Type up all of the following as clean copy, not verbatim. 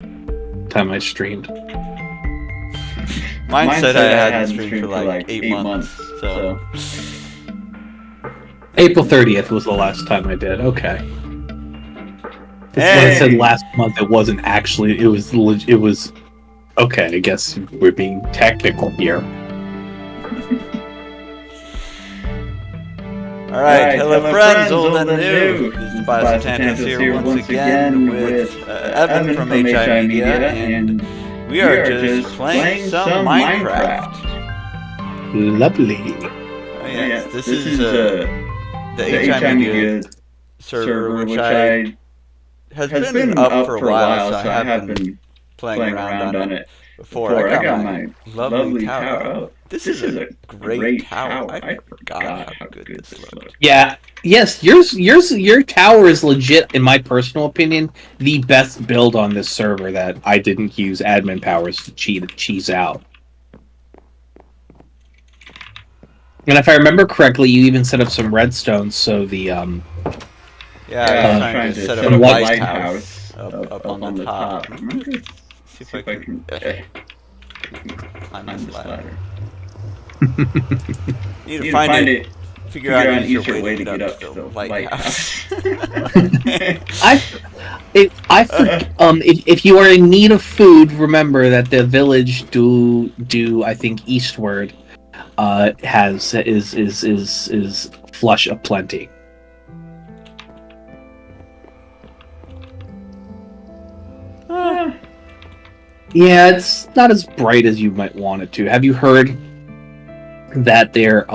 time I streamed. Mine said I hadn't streamed for like 8 months. So April 30th was the last time I did. Okay. When I said last month, it wasn't actually. It was. Okay, I guess we're being technical here. Alright, hello friends, old and new. This is Biosantantos here once again with Evan from HI Media, and we are just playing some Minecraft. Lovely. Oh yes, this is the HI Media server, which has been up for a while, so I have been playing around on it before. I got my lovely tower. Oh, this is a great tower. I forgot how good this looked. Yeah. Yes. Your tower is legit, in my personal opinion, the best build on this server that I didn't use admin powers to cheese out. And if I remember correctly, you even set up some redstone, so the yeah, I was trying to set up a lighthouse up on the top. See if I can climb this ladder. Need to find it. Figure out an easier way to get up to the lighthouse. If you are in need of food, remember that the village do I think eastward is flush of plenty. Yeah, it's not as bright as you might want it to. Have you heard that they're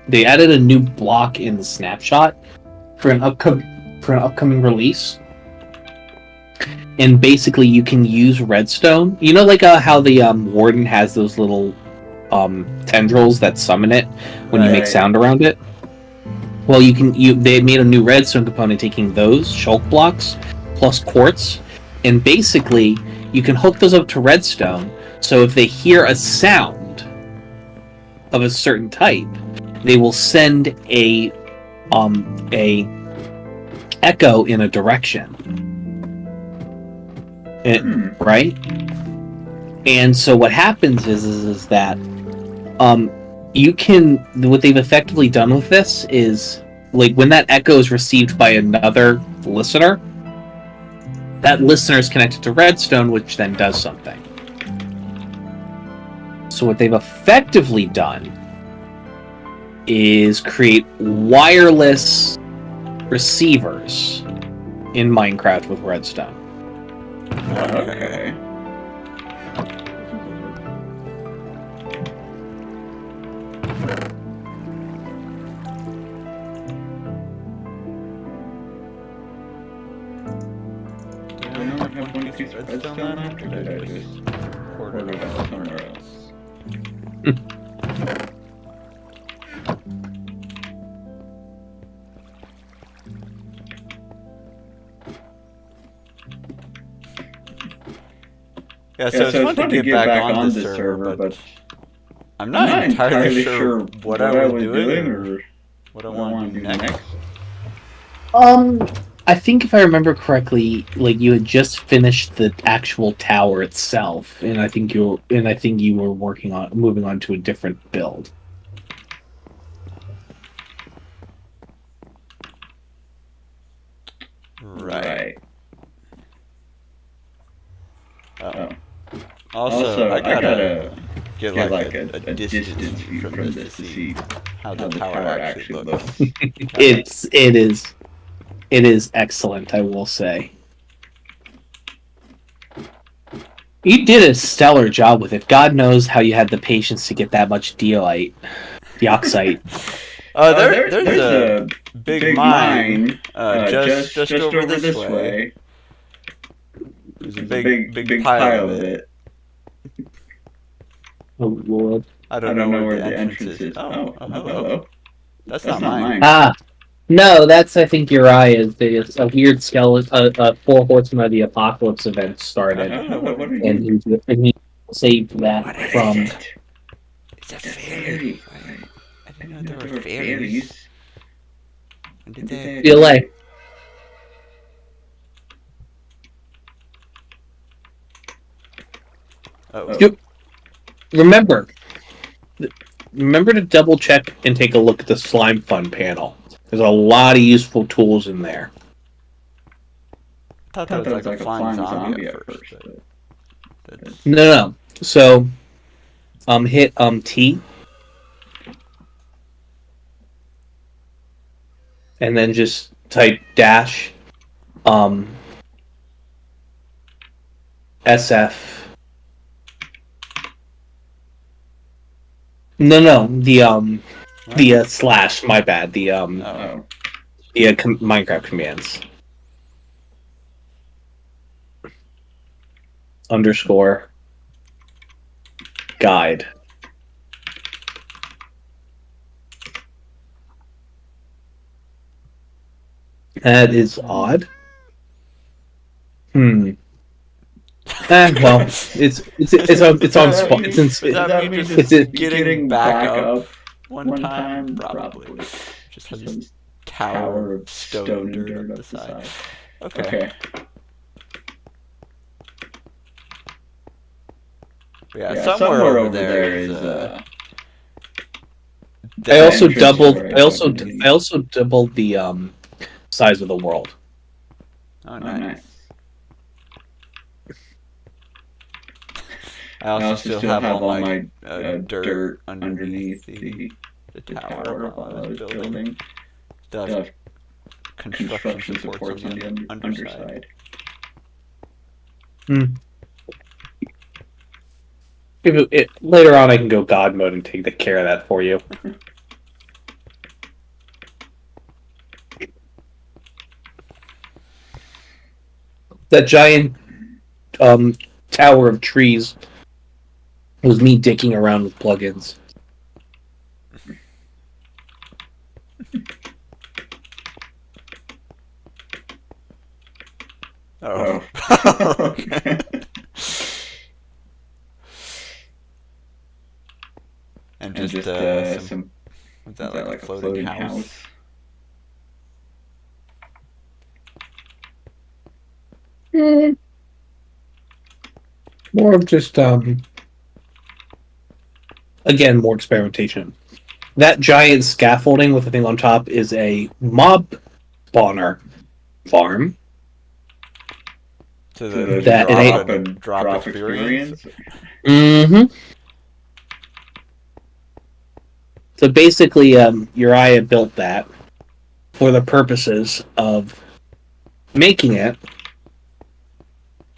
they added a new block in the snapshot for an upcoming release? And basically, you can use redstone. You know, like how the warden has those little tendrils that summon it when you make sound around it. Well, they made a new redstone component taking those shulk blocks plus quartz, and basically you can hook those up to redstone. So if they hear a sound of a certain type, they will send a echo in a direction. Right? And so what happens is that what they've effectively done with this is, like, when that echo is received by another listener, that listener is connected to redstone, which then does something. So what they've effectively done is create wireless receivers in Minecraft with redstone. Okay. Redstone left, or did I just order it out somewhere else? Yeah, so it's fun to get back on this server, but I'm not entirely sure what I was doing or what I want to do next. I think if I remember correctly, like, you had just finished the actual tower itself, and I think you were moving on to a different build. Right. Oh. Also, I gotta get like a distance view from this to see how the tower actually looks. It is excellent, I will say. You did a stellar job with it. God knows how you had the patience to get that much deoxite. There's a big mine just over this way. There's a big pile of it. Oh Lord! I don't know where the entrance is. Oh, hello. That's not mine. No, that's, I think, Uriah's. There's a weird skeleton, 4 Horsemen of the Apocalypse event started, and he saved that from. It's a fairy. I didn't know there were fairies. Delay. Remember to double check and take a look at the slime fun panel. There's a lot of useful tools in there. I thought that was like a flying zombie at first. No. So, hit T, and then just type dash, SF. No, the slash. My bad. The Minecraft commands. Underscore guide. That is odd. Well, it's on spot. It's getting back up one time, probably. Just has this tower of stone dirt up the side. Okay. Yeah, somewhere over there is. I also doubled the size of the world. Oh, nice. I also still have all my dirt underneath the tower while I was building. The construction supports on the underside. Later on, I can go God mode and take care of that for you. That giant tower of trees was me dicking around with plugins. Oh. Okay. And just some was that like a floating house? More of just again, more experimentation. That giant scaffolding with the thing on top is a mob spawner farm. So that drop experience. So basically, Uriah built that for the purposes of making it,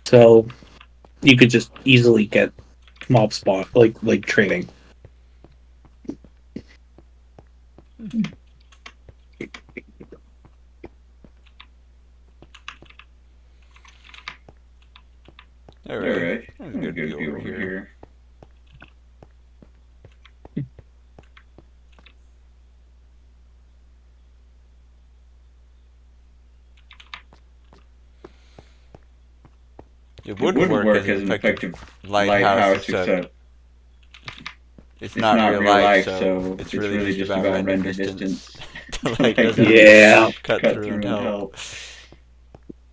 so you could just easily get mob spawn like trading. All right. That's a good view over here. It would work as an effective lighthouse, except it's not real life, so it's really just about render distance. The light doesn't cut through and help.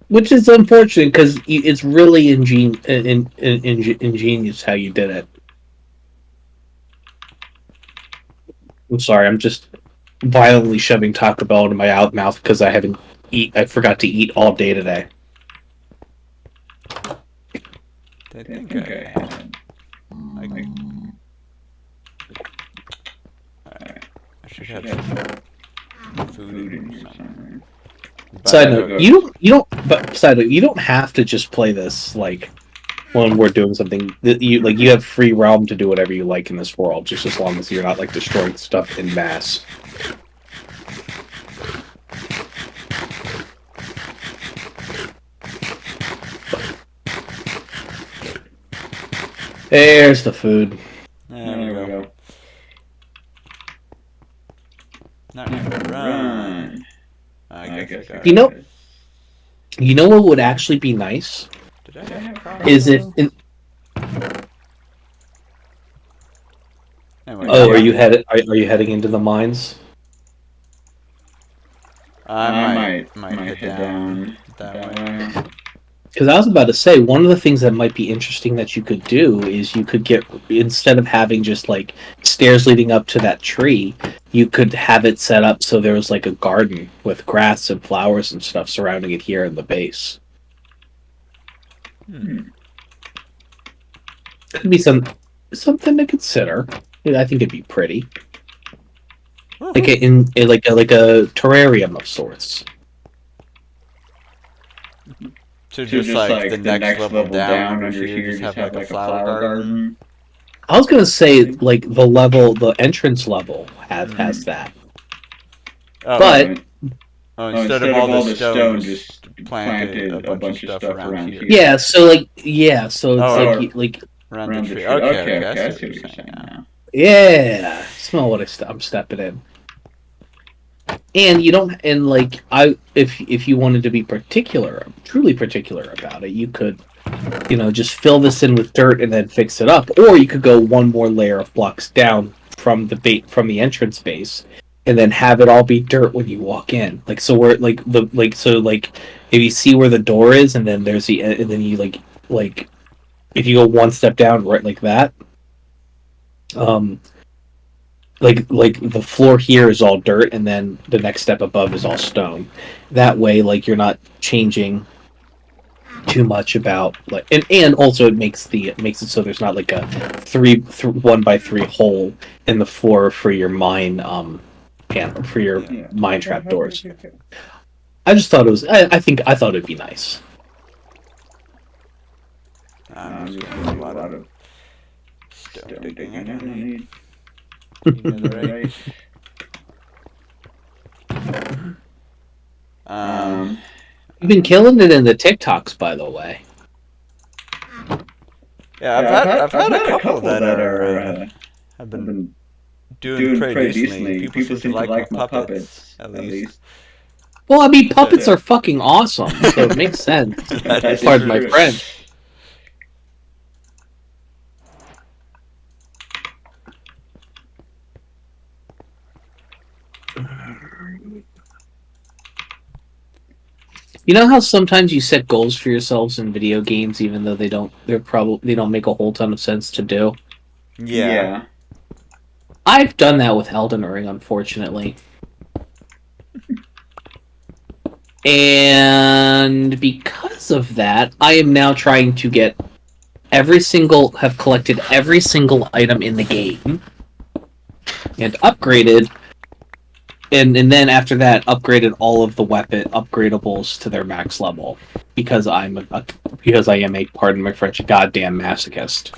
Which is unfortunate because it's really ingenious how you did it. I'm sorry, I'm just violently shoving Taco Bell into my mouth because I forgot to eat all day today. I think I had. I should have some food in somewhere. Side note, you don't have to just play this like when we're doing something. You have free realm to do whatever you like in this world, just as long as you're not like destroying stuff in mass. There's the food. There we go. Not gonna run. I guess I got it. You know what would actually be nice? Is if are you heading into the mines? I might head down that way. Because I was about to say, one of the things that might be interesting that you could do is you could get, instead of having just like stairs leading up to that tree, you could have it set up so there was like a garden with grass and flowers and stuff surrounding it here in the base. Could be something to consider. I think it'd be pretty, like like a terrarium of sorts. So just like the next level down under here, just have like a flower garden. I was gonna say like the entrance level has that, but instead of all the stone, just planted a bunch of stuff around here. Yeah, so it's like around the tree. Okay, I see what you're saying now. Yeah, smell what I'm stepping in. And you don't, and like if you wanted to be truly particular about it, you could, just fill this in with dirt and then fix it up, or you could go one more layer of blocks down from the entrance base, and then have it all be dirt when you walk in. Like so, where if you see where the door is, and then there's and then you like if you go one step down right like that, like the floor here is all dirt, and then the next step above is all stone. That way, like you're not changing too much about like, and also it makes it so there's not like a 1x3 hole in the floor for your mine for your mine trap doors. I just thought it was. I thought it'd be nice. I'm just getting a lot of stone digging. I don't need. Right. You've been killing it in the TikToks, by the way. Yeah, I've had a couple that have been doing pretty decently. People seem to like my puppets, at least. Well, I mean, puppets are fucking awesome, so it makes sense. Pardon my French. You know how sometimes you set goals for yourselves in video games, even though they don't make a whole ton of sense to do? Yeah. I've done that with Elden Ring, unfortunately. And because of that, I am now trying to get have collected every single item in the game and upgraded. And then after that, upgraded all of the weapon upgradables to their max level because I am a, pardon my French, goddamn masochist.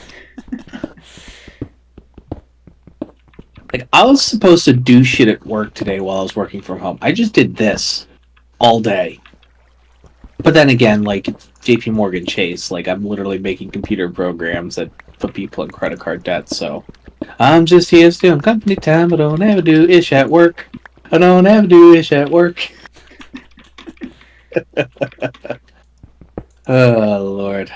Like, I was supposed to do shit at work today while I was working from home. I just did this all day. But then again, like, it's JP Morgan Chase. Like, I'm literally making computer programs that put people in credit card debt. So I'm just here stealing company time. I don't ever do ish at work. I don't ever do ish at work. Oh, Lord.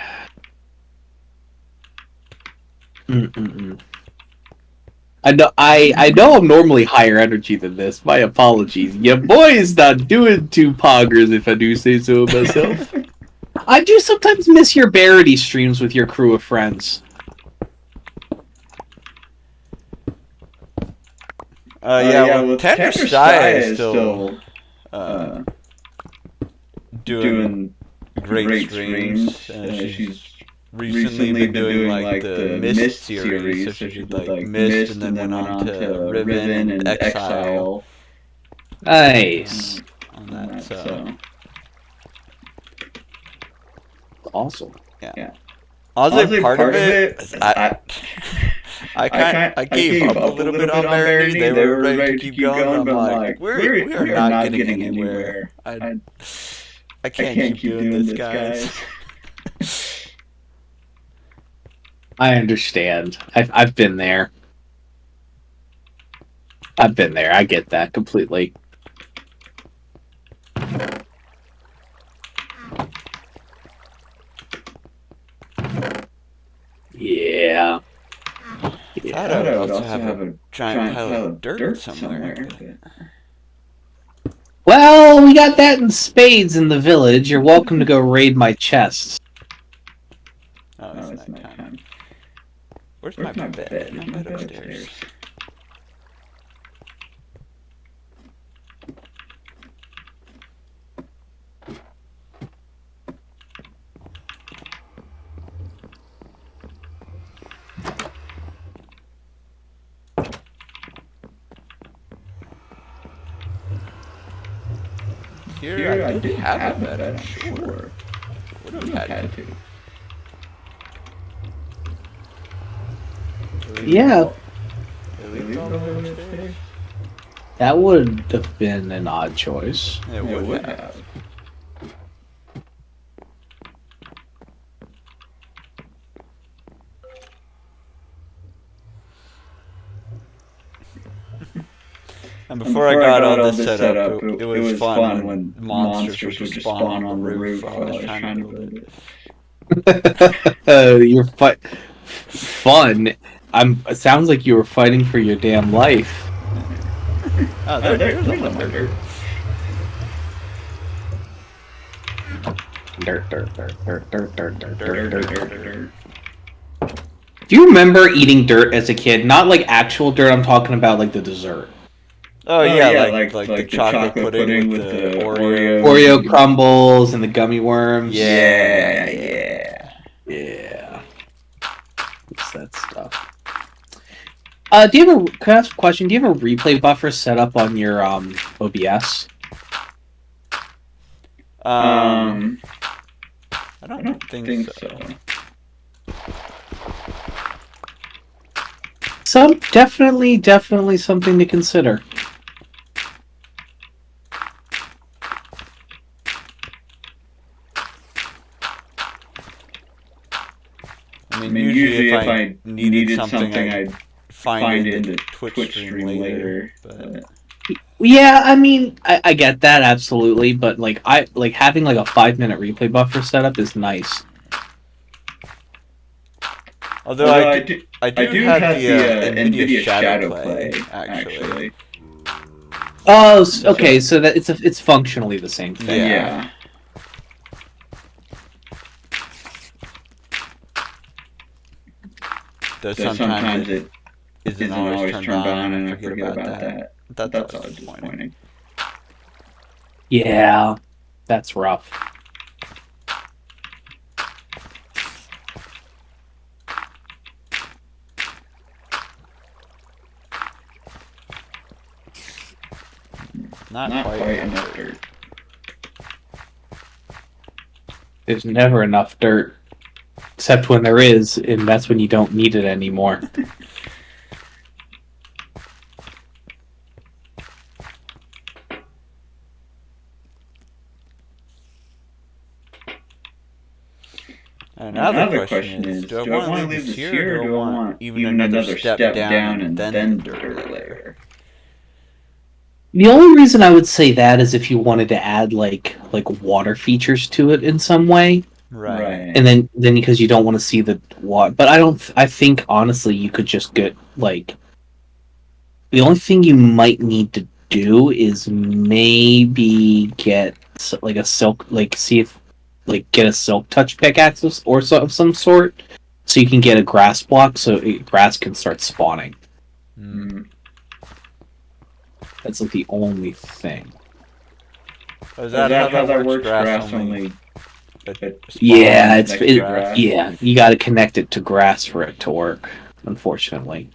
I know I'm normally higher energy than this. My apologies. Your boy is not doing two poggers, if I do say so myself. I do sometimes miss your Barity streams with your crew of friends. Well, Tender Sty is still doing great streams. She's recently been doing like the Mist series, so she did like Mist and then went on to Riven and Exile. Nice. On that, so. Awesome. Yeah. Honestly, part of it is I gave up a little bit on Barony. They were ready to keep going, but I'm like, we are not getting anywhere. I can't keep doing this, guys. I understand. I've been there. I get that completely. Yeah. I would also have a giant pile of dirt somewhere. Well, we got that in spades in the village. You're welcome to go raid my chests. Oh, it's nighttime. Where's my bed? My bed upstairs. Here I did have a bed, I'm sure. Would have had to. Yeah. Upstairs? That would have been an odd choice. It would have. And before I got all this set up, it was fun when monsters would just spawn on the roof while I was trying to build it. You're fun. It sounds like you were fighting for your damn life. Oh, there's a lumber. Dirt. Do you remember eating dirt as a kid? Not like actual dirt, I'm talking about like the dessert. Oh yeah, like the chocolate pudding with the Oreo crumbles and the gummy worms. Yeah. It's that stuff. Can I ask a question? Do you have a replay buffer set up on your OBS? I don't think so. Definitely something to consider. I mean, usually if I needed something, I'd find it in the Twitch stream later. But Yeah, I mean, I get that absolutely, but like having like a 5-minute replay buffer setup is nice. Although I do have the NVIDIA Shadowplay actually. Oh, okay, so that it's functionally the same thing. Yeah. Though sometimes it isn't always turned on, and I forget about that. That's always disappointing. Yeah, that's rough. Not quite enough dirt. There's never enough dirt. Except when there is, and that's when you don't need it anymore. Another question is, do I want to leave this here, or do I want even another step down and then the dirt layer? The only reason I would say that is if you wanted to add like water features to it in some way. Right. And then because you don't want to see the water. But I think honestly you could just get like the only thing you might need to do is maybe get like a silk get a silk touch pickaxe or of some sort so you can get a grass block so grass can start spawning. That's like the only thing. Oh, is that how that works? Grass only. Yeah, yeah. You got to connect it to grass for it to work. Unfortunately.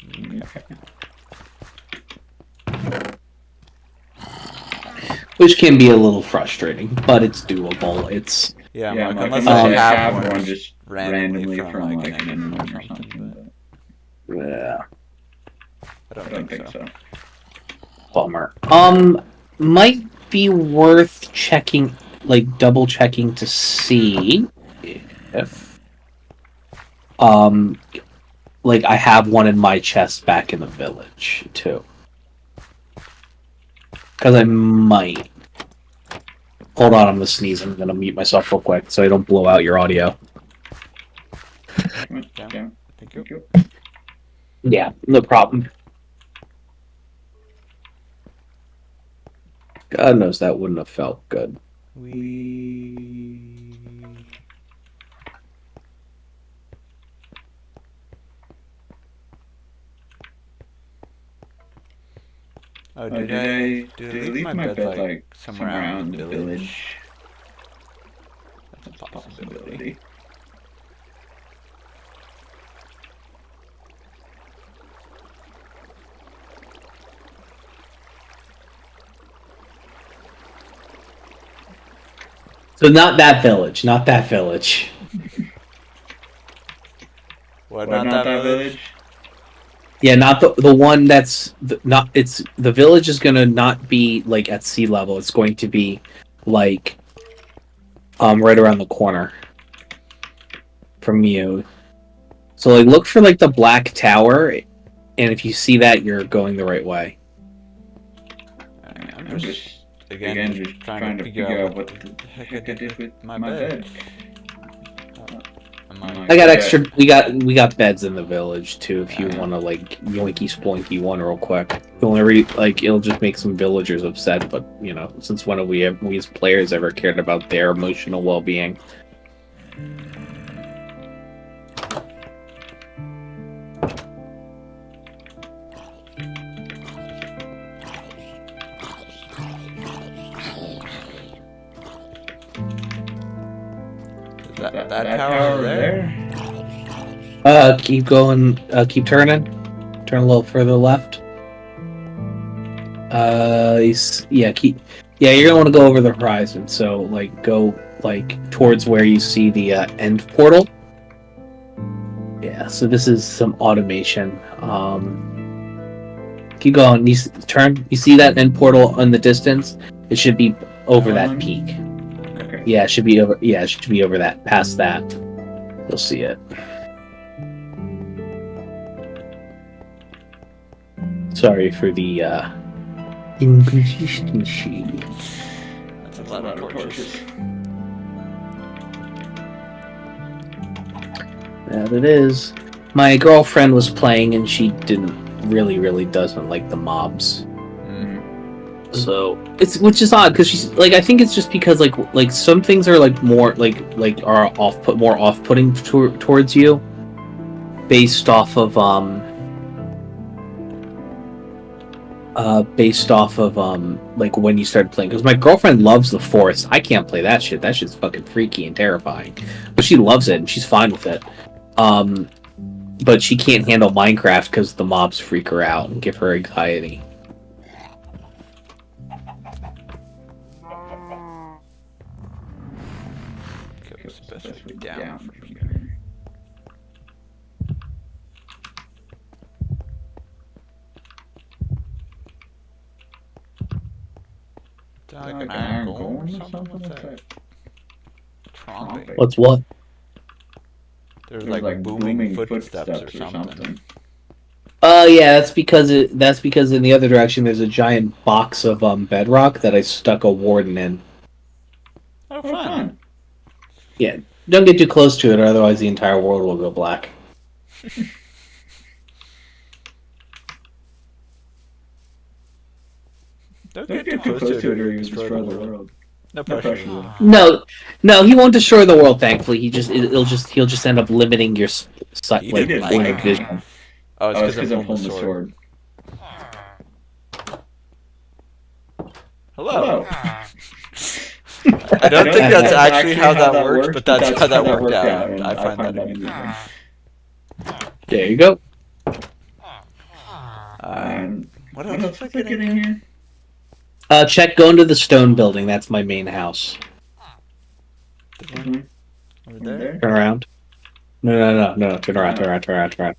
Which can be a little frustrating, but it's doable. It's unless I have one just randomly from like an enemy or something. Yeah. I don't think so. Bummer. Might be worth checking, like double checking to see if, like I have one in my chest back in the village too. Because I might. Hold on, I'm gonna sneeze. I'm gonna mute myself real quick so I don't blow out your audio. Thank you. Yeah, no problem. God knows that wouldn't have felt good. Oh, did I leave my bed like somewhere out in the village? That's a possibility. So not that village. Not that village. What? Not that village? Yeah, not the one that's not. It's the village is gonna not be like at sea level. It's going to be like right around the corner from you. So like look for like the black tower, and if you see that, you're going the right way. I'm just trying to figure out what the heck I did with my bed. I got extra. We got beds in the village too. If you want to like yoinky sploinky one real quick, it'll just make some villagers upset. But you know, since when have we as players ever cared about their emotional well-being? That tower over there? Keep going. Keep turning. Turn a little further left. Yeah. You're gonna want to go over the horizon. So like go like towards where you see the end portal. Yeah. So this is some automation. Keep going. Turn. You see that end portal in the distance? It should be over that peak. Yeah, it should be over. Yeah, it should be over that. Past that, you'll see it. Sorry for the inconsistency. That's a lot of torches. That it is. My girlfriend was playing, and she really doesn't like the mobs. So which is odd because she's like I think it's just because like some things are like more like are more off-putting towards you based off of like when you started playing, because my girlfriend loves the forest. I can't play that shit. That shit's fucking freaky and terrifying, but she loves it and she's fine with it. But she can't handle Minecraft because the mobs freak her out and give her anxiety. Especially down from here. Is that like an iron golem or something? What's that? Tromping. What's what? There's like booming footsteps or something. Yeah, that's because in the other direction there's a giant box of bedrock that I stuck a warden in. Oh, fun. Yeah, don't get too close to it, or otherwise the entire world will go black. Don't get too close to it, or you destroy the world. No pressure. No, he won't destroy the world. Thankfully, he'll just end up limiting your sight, like vision. Oh, it's because I'm holding the sword. Hello. I don't think that's actually how that works, but that's how that worked out, and I find that amusing. There you go. What else is getting in here? Check going to the stone building. That's my main house. Over there? Turn around. No. Turn around.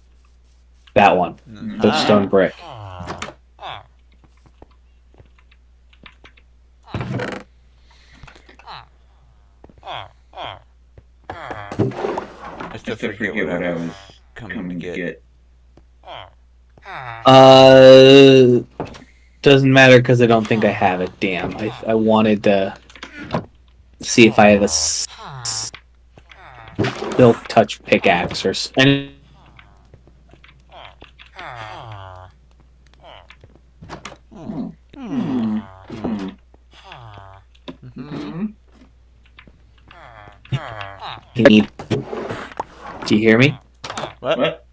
That one. The stone brick. I still forget what I was coming to get. Doesn't matter because I don't think I have it. Damn, I wanted to see if I had a silk touch pickaxe or any. need. Do you hear me? What?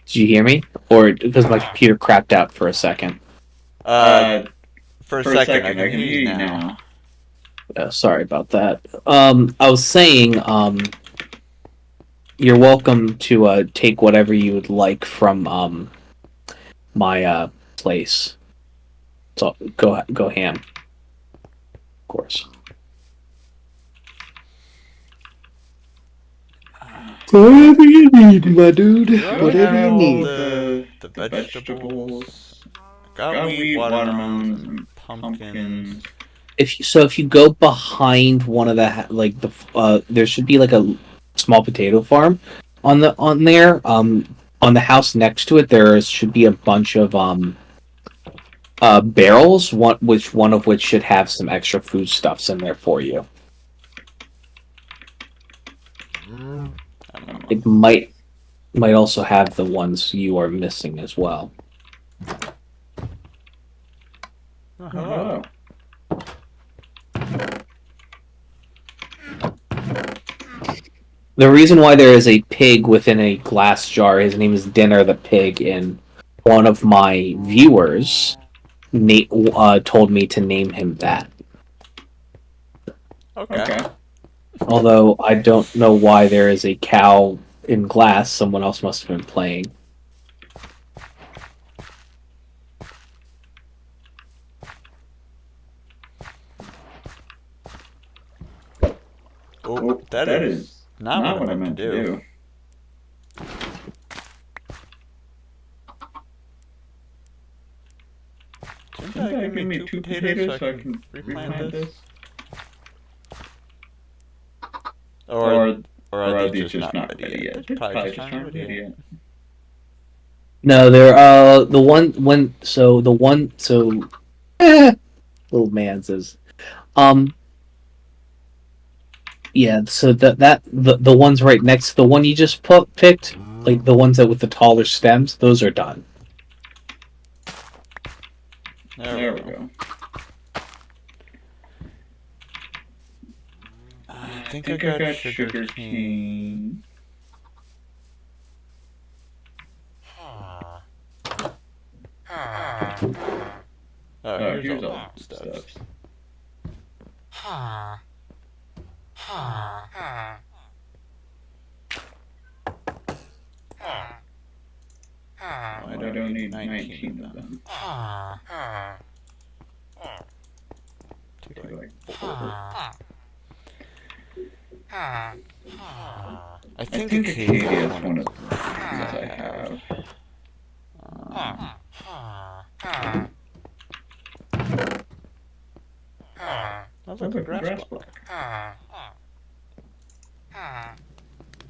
Did you hear me? Or because my computer crapped out for a second? For a second, I can hear you now. Sorry about that. I was saying, you're welcome to take whatever you would like from my place. So go ham. Of course. Whatever you need, my dude. Whatever you need. The vegetables. Got wheat, watermelons, and pumpkins. If you go behind one of the there should be like a small potato farm on there. On the house next to it, there should be a bunch of barrels. One of which should have some extra foodstuffs in there for you. It might also have the ones you are missing as well. Oh, hello. The reason why there is a pig within a glass jar, his name is Dinner the Pig, and one of my viewers told me to name him that. Okay. Although I don't know why there is a cow in glass, someone else must have been playing. Oh, that is not what I meant to do. Shouldn't I give me two potatoes so I can replant this? Or are these just not ready yet? They're probably just not ready yet. No, they're little man says, yeah. So the ones right next to the one you just picked, like the ones that with the taller stems, those are done. There we go. I think I got sugar cane. Oh, here's all the stuff. I don't need 19 of them. Take like 4. I think Acadia is one of the things I have. That's like a grass block.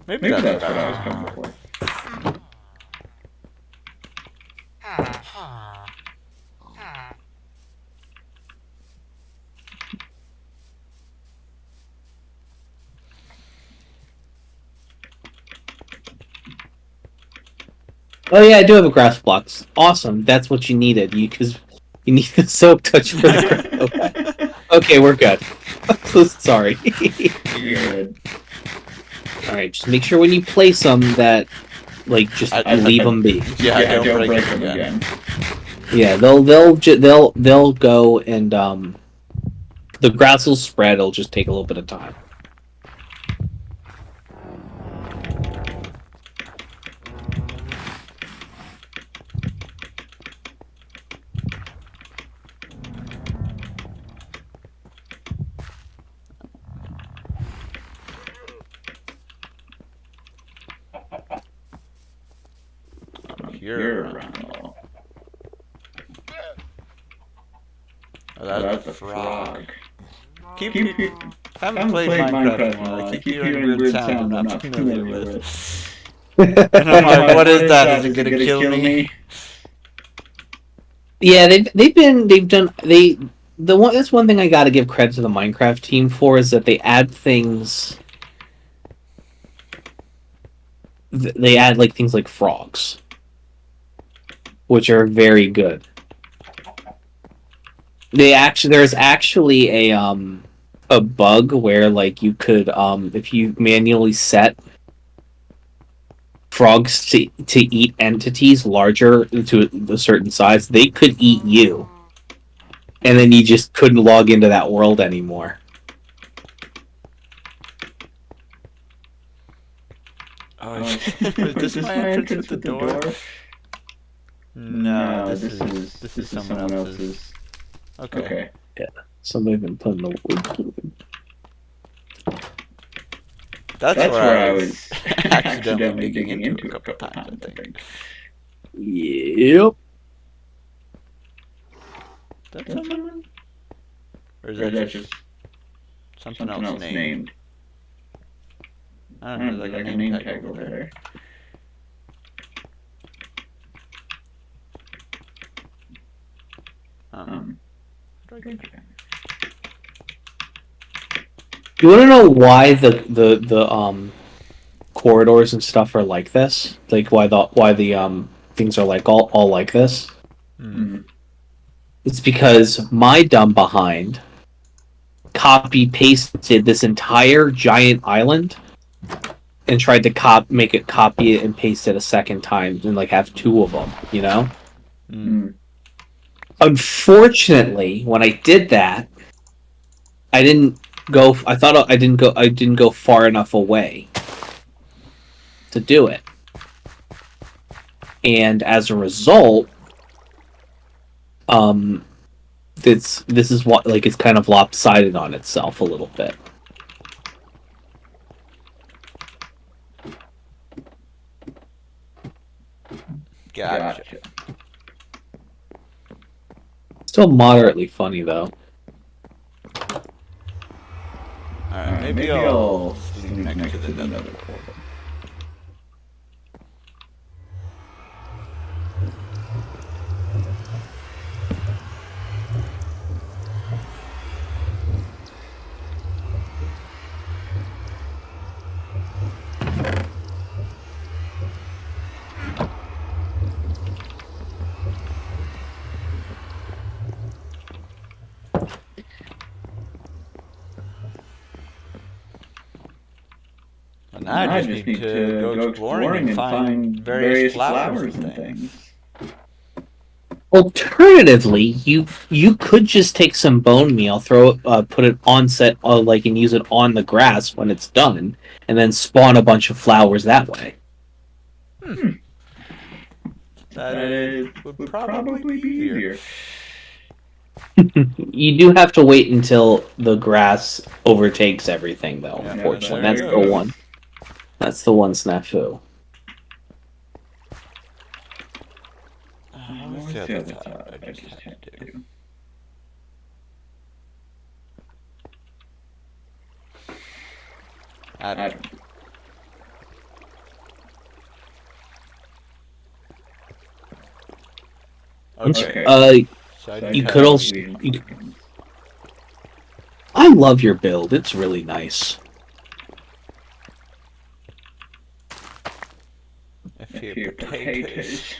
Maybe that's what I was coming for. Oh yeah, I do have a grass block. Awesome, that's what you needed. Because you need the soap touch for the grass. Okay, we're good. Sorry. You're good. All right, just make sure when you place them that, like, just leave them be. Yeah, don't break them again. Yeah, they'll go and the grass will spread. It'll just take a little bit of time. You're around all. Oh, that's a frog. Haven't played Minecraft in a while. I keep hearing weird sounds I'm not familiar with. And I'm like, what is that? Is it gonna kill me? Yeah, that's one thing I gotta give credit to the Minecraft team for, is that they add things. They add like things like frogs, which are very good. There's actually a bug where like you could if you manually set frogs to eat entities larger to a certain size, they could eat you, and then you just couldn't log into that world anymore. Oh, is this my entrance with the door? No, this is someone else's. Okay. Yeah, somebody's been putting the wood. That's where I was accidentally digging into a couple times, I think. Yep. Is that someone? Or is that just something else named? I don't know, there's like a name tag over there. You want to know why the corridors and stuff are like this? Like why the things are like all like this? It's because my dumb behind copy pasted this entire giant island and tried to make it copy it and paste it a second time and like have two of them, you know? Unfortunately, when I did that, I didn't go far enough away to do it. And as a result, this is what like it's kind of lopsided on itself a little bit. Gotcha. Still moderately funny though. Alright, maybe I'll sleep next to the nether portal. And I just need to go exploring and find various flowers and things. Alternatively, you could just take some bone meal, put it on set, like, and use it on the grass when it's done, and then spawn a bunch of flowers that way. That would probably be easier. You do have to wait until the grass overtakes everything, though. Yeah, unfortunately, that's the one. That's the one snafu. What's the other top I just had to do? I don't know. Okay. You could also. I love your build. It's really nice. I fear potatoes.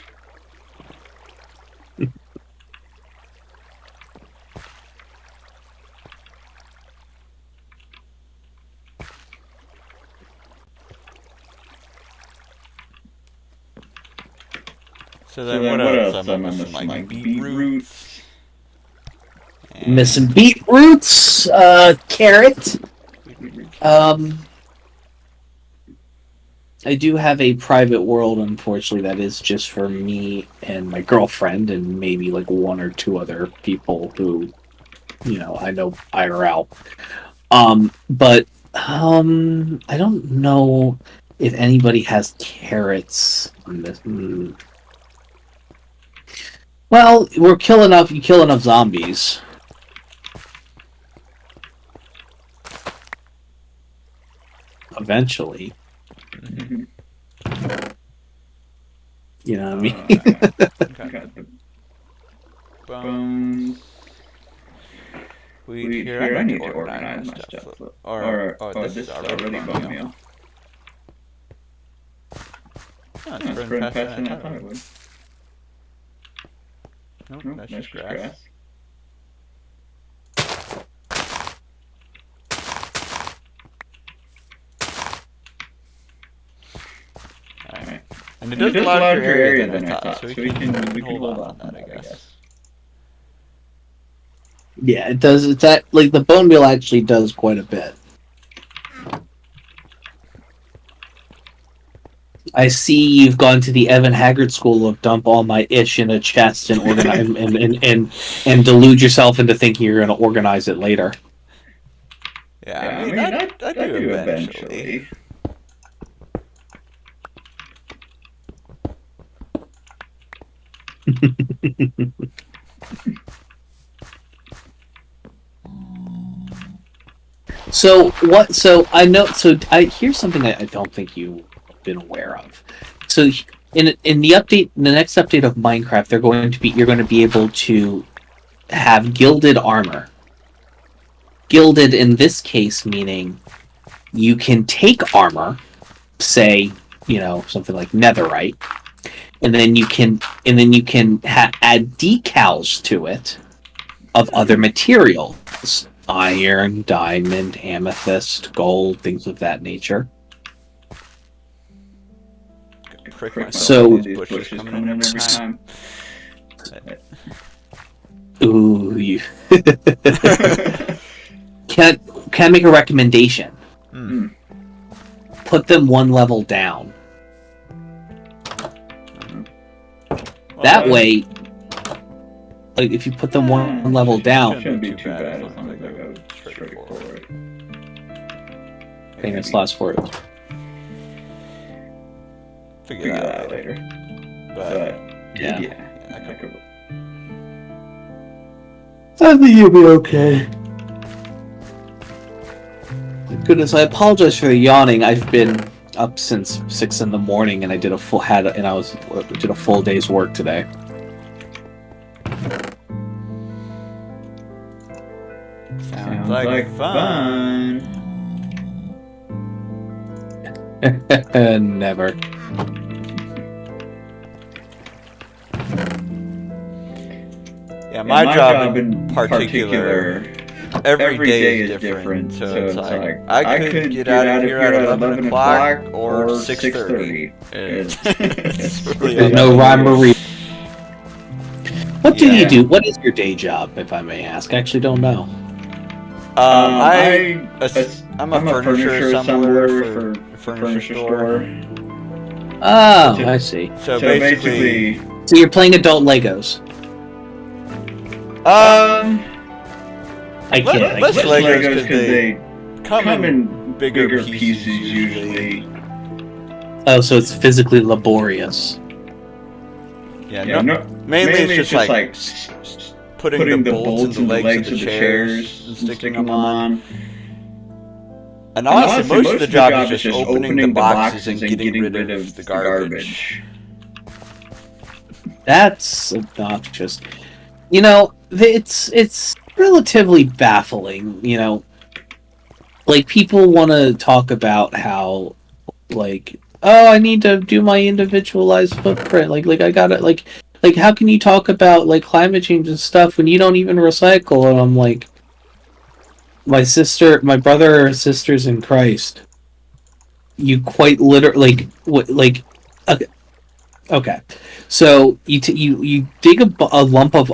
So then what else am I missing? Like beetroots? Missing beetroots, carrot. I do have a private world, unfortunately, that is just for me and my girlfriend and maybe like one or two other people who, I know IRL. But I don't know if anybody has carrots on this. Well, you kill enough zombies. Eventually. You know what I mean? Got the bones. Wait, here, I need to organize my stuff. This is already bone meal. Oh, it's spreading faster than I thought it would. Nope, that's just grass. And it does a larger area than I thought, so we can hold on that, I guess. Yeah, it does. It's that like the bone meal actually does quite a bit. I see you've gone to the Evan Haggard school of dump all my ish in a chest and organize and delude yourself into thinking you're going to organize it later. Yeah, I mean, I do eventually. So what? So I know. So here's something I don't think you've been aware of. So in the update, the next update of Minecraft, you're going to be able to have gilded armor. Gilded in this case meaning you can take armor, say something like netherite, and then you can add decals to it of other materials. Iron, diamond, amethyst, gold, things of that nature. So, bushes coming in every time. Ooh, you. Can I make a recommendation? Put them one level down. That way, like if you put them one level down, shouldn't be too bad as long as I go straightforward. Famous last words. Figure that out later. But yeah. I think you'll be okay. Goodness, I apologize for the yawning. I've been up since 6 a.m. and I did a full day's work today. Sounds like fun. Never. Yeah, my job in particular, every day is different. So it's like I could get out of here at 11 o'clock or 6:30. It's really There's no rhyme or reason. What do you do? What is your day job, if I may ask? I actually don't know. I'm a furniture assembler for a furniture store. Oh, I see. So basically... So you're playing adult Legos? I can't. Less Legos because they come in bigger pieces usually. Oh, so it's physically laborious. Yeah, mainly it's just like putting the bolts in the legs of the chairs and sticking them on. And honestly, most of the job is just opening the boxes and getting rid of the garbage. That's obnoxious. It's relatively baffling, Like, people want to talk about how, like, oh, I need to do my individualized footprint. Like I gotta, like, how can you talk about, like, climate change and stuff when you don't even recycle? And I'm like, my brother or sisters in Christ, you quite literally, okay. So you dig a lump of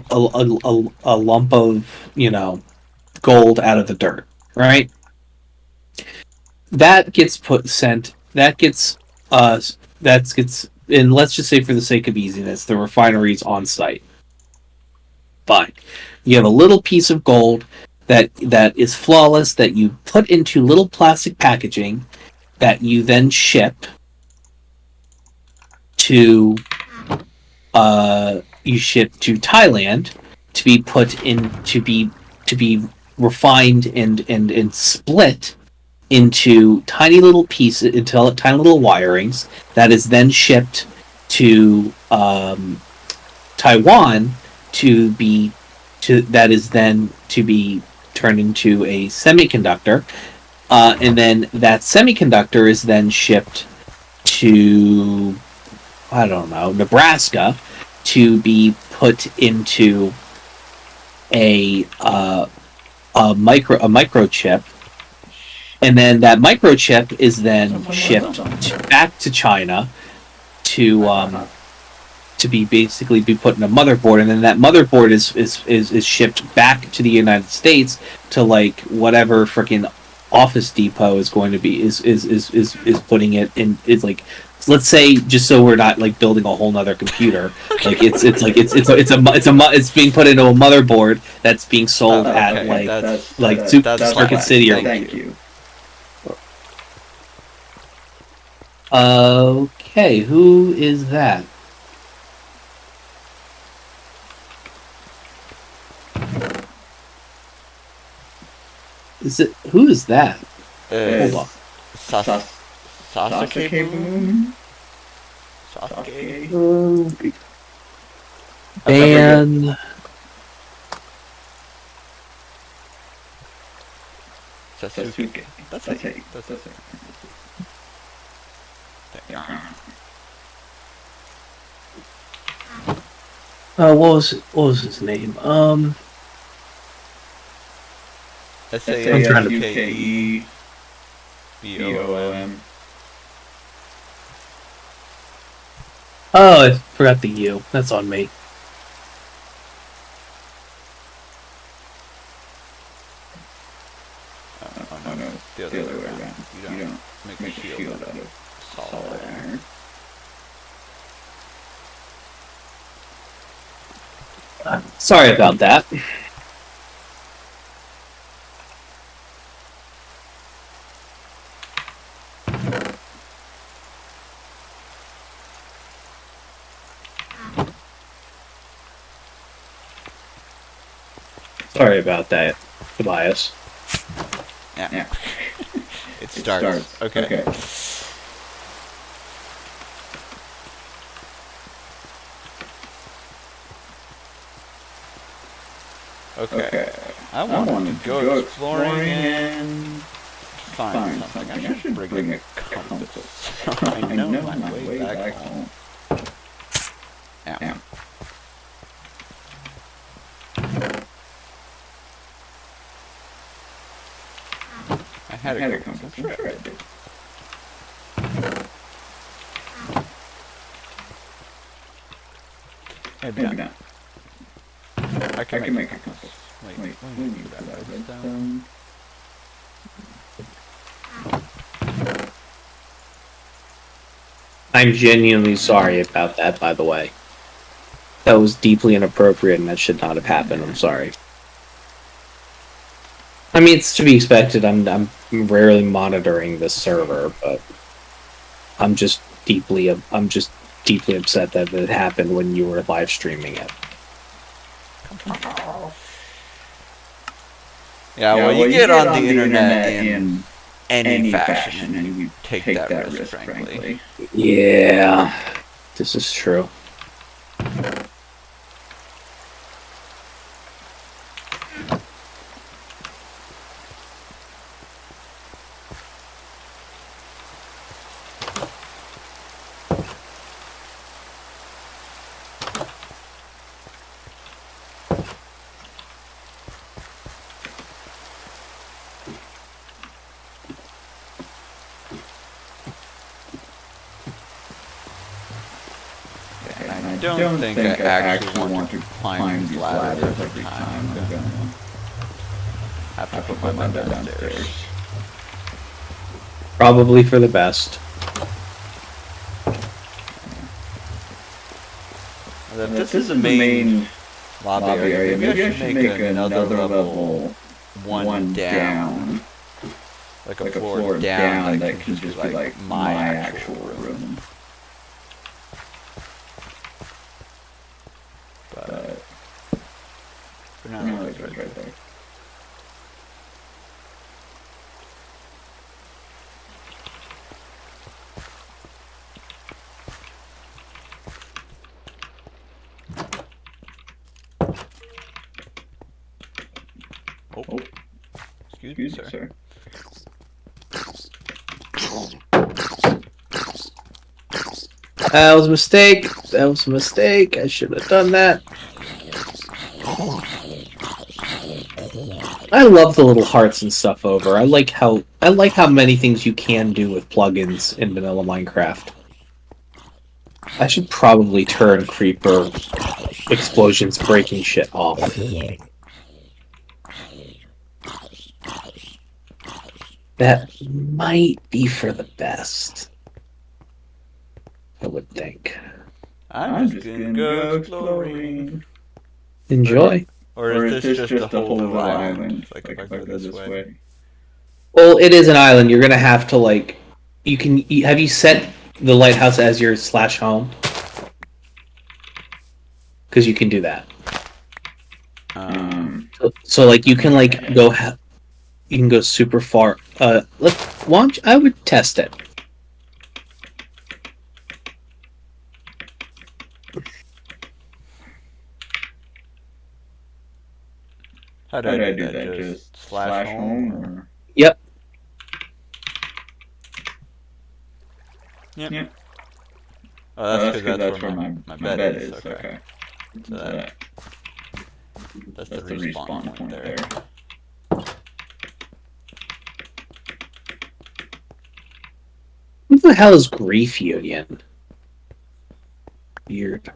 gold out of the dirt, right? That gets and let's just say for the sake of easiness, the refinery's on site. Fine. You have a little piece of gold that is flawless that you put into little plastic packaging that you then ship to Thailand to be put in to be refined and split into tiny little pieces, into tiny little wirings that is then shipped to Taiwan to be turned into a semiconductor, and then that semiconductor is then shipped to, I don't know, Nebraska to be put into a microchip, and then that microchip is then shipped back to China to be basically be put in a motherboard, and then that motherboard is shipped back to the United States to like whatever freaking Office Depot is going to be is putting it in. Is like, let's say, just so we're not like building a whole nother computer, like it's being put into a motherboard that's being sold at Circuit City. Thank you. Okay, who is that? Who is that? Hold on. Sasuke Boom? Sasuke? And... Sasuke. That's it. What was his name? SASUKEBOOM. Oh, I forgot the U. That's on me. Oh no, the other way around. You don't make a shield out of solid iron. Sorry about that. Sorry about that, Tobias. Yeah. It starts. Okay. Okay. I want to go exploring and find something. I should bring a compass. I know my way back home. Ow. I had a compass. I'm sure I did. Maybe not. I can make a compass. Wait, let me do that redstone. I'm genuinely sorry about that, by the way. That was deeply inappropriate and that should not have happened. I'm sorry. I mean, it's to be expected. I'm rarely monitoring this server, but I'm just deeply upset that it happened when you were live streaming it. Yeah, well, you get on the internet in any fashion, and you take that risk, frankly. Yeah, this is true. I don't think I actually want to climb these ladders every time. I'm gonna have to put my bed downstairs. Probably for the best. This is the main lobby area. Maybe I should make another level one down. Like a floor down that can just be like my actual room. But for now, it's right there. Oh, excuse me, sir. That was a mistake. That was a mistake. I should have done that. I love the little hearts and stuff over. I like how many things you can do with plugins in vanilla Minecraft. I should probably turn creeper explosions breaking shit off. That might be for the best. I would think. I'm just gonna go exploring. Enjoy. Or is this just a whole little island? Like if I go this way? Well, it is an island. You're gonna have to like. You can. Have you set the lighthouse as your /home? Because you can do that. So like you can like go. You can go super far. I would test it. How do I do that? Just /home? Or? Yep. Yep. Oh, that's because that's where my bed is. Okay. So that's the respawn point there. What the hell is Grief Union? Weird.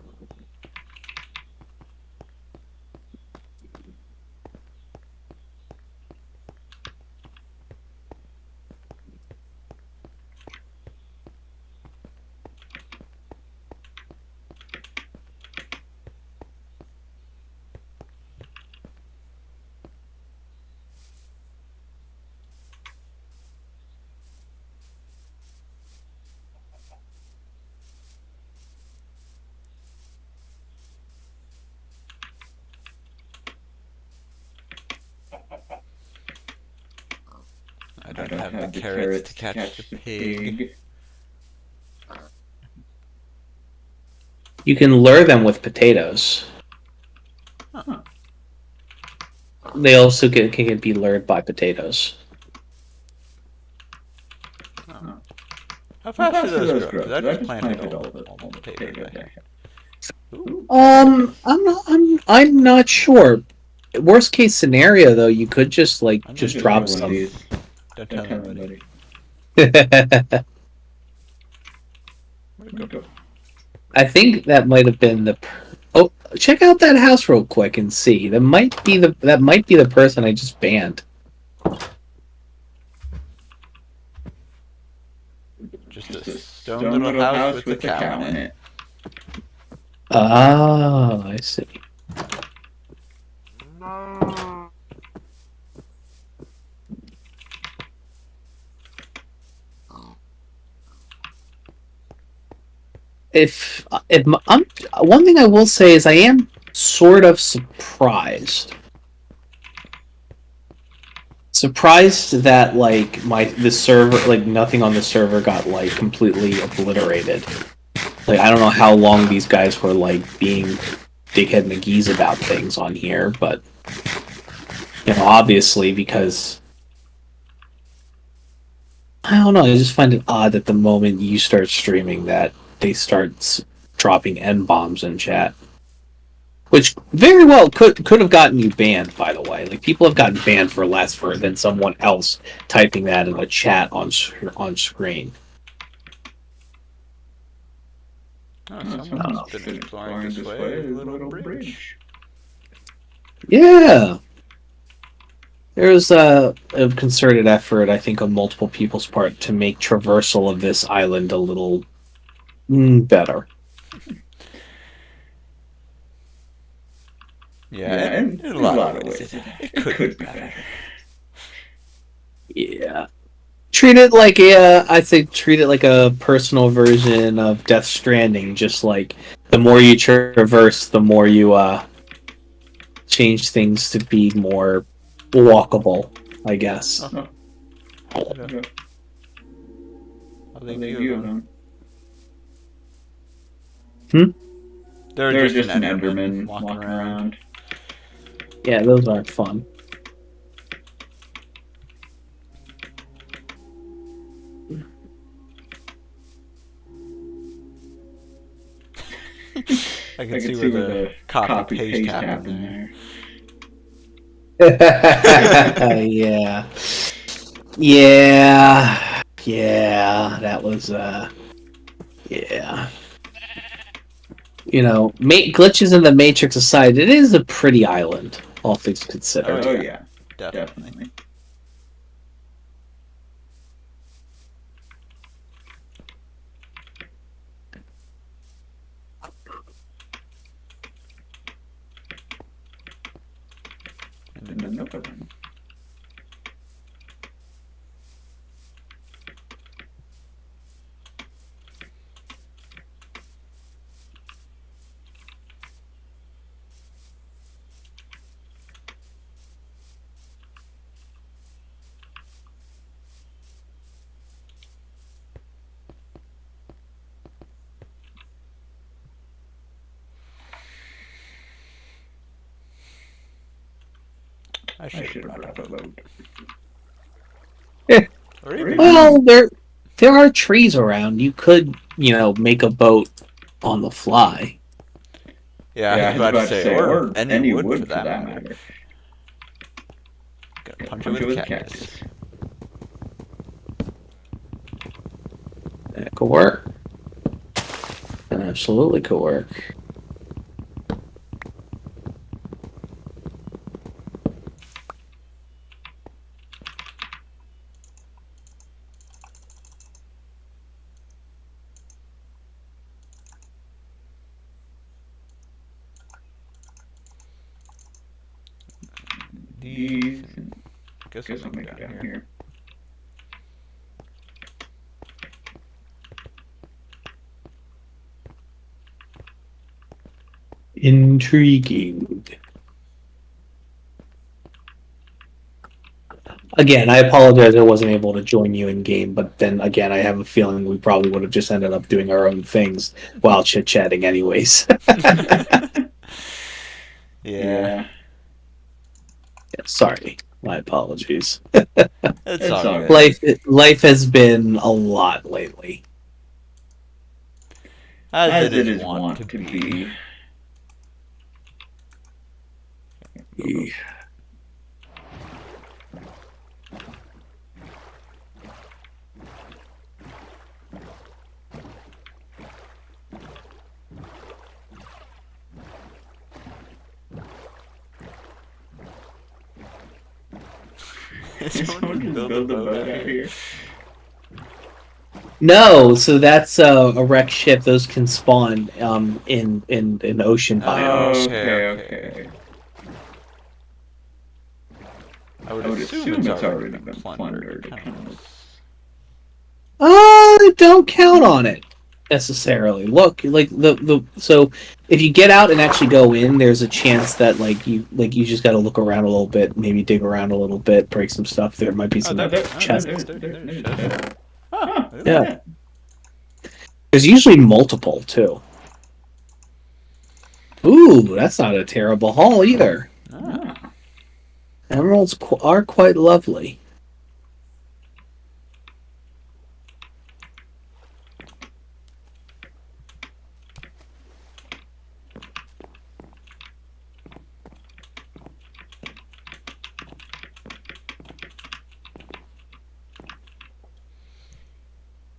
I don't have the carrots to catch the pig. You can lure them with potatoes. Huh. They also can be lured by potatoes. Oh. How fast do those grow? Because I just planted all the potatoes I have. I'm not sure. Worst case scenario though, you could just drop some. Don't tell anybody. I think that might have been the. Oh, check out that house real quick and see. That might be the person I just banned. Just a stone little house with a cow in it. Oh, I see. If I'm one thing I will say is I am sort of surprised that like the server, like nothing on the server got like completely obliterated. Like I don't know how long these guys were like being dickhead McGee's about things on here, but obviously because I don't know, I just find it odd that the moment you start streaming that they start dropping N-bombs in chat. Which very well could have gotten you banned, by the way. Like people have gotten banned for less than someone else typing that in a chat on screen. Someone's been exploring this way, a little bridge. Yeah. There's a concerted effort, I think, on multiple people's part to make traversal of this island a little better. Yeah, in a lot of ways. It could be better. Yeah. I'd say treat it like a personal version of Death Stranding. Just like the more you traverse, the more you change things to be more walkable, I guess. Uh-huh. Yeah. I'll leave you alone. There's just an Enderman walking around. Yeah, those aren't fun. I can see where the copy-paste happened there. Yeah. Yeah, that was, yeah. glitches in the Matrix aside, it is a pretty island, all things considered. Oh yeah, definitely. And another one. I should not have a boat. Well, there are trees around. You could, make a boat on the fly. Yeah, I was about to say, or any wood for that matter. Gonna punch it with a cactus. That could work. That absolutely could work. These, I guess I'll make it down here. Intriguing. Again, I apologize I wasn't able to join you in game, but then again, I have a feeling we probably would have just ended up doing our own things while chit-chatting anyways. Yeah. Sorry. My apologies. It's all good. Life has been a lot lately. As it is wont to be. Is someone gonna build a boat out here? No, so that's a wrecked ship. Those can spawn in ocean biomes. Okay. I would assume it's already been plundered. Don't count on it necessarily. Look, so if you get out and actually go in, there's a chance that you just got to look around a little bit, maybe dig around a little bit, break some stuff. There might be some chests. Yeah. There's usually multiple too. Ooh, that's not a terrible haul either. Emeralds are quite lovely.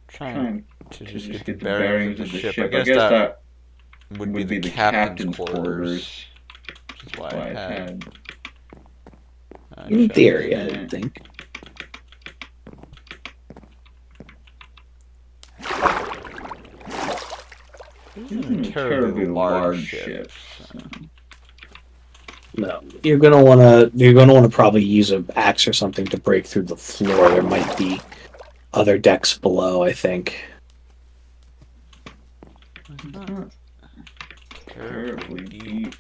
Trying to just get the bearings of the ship. I guess that would be the captain's quarters. Which is why I had... in theory, I think. These are terribly large ships. So. No, you're gonna wanna probably use an axe or something to break through the floor. There might be other decks below, I think. Terribly deep.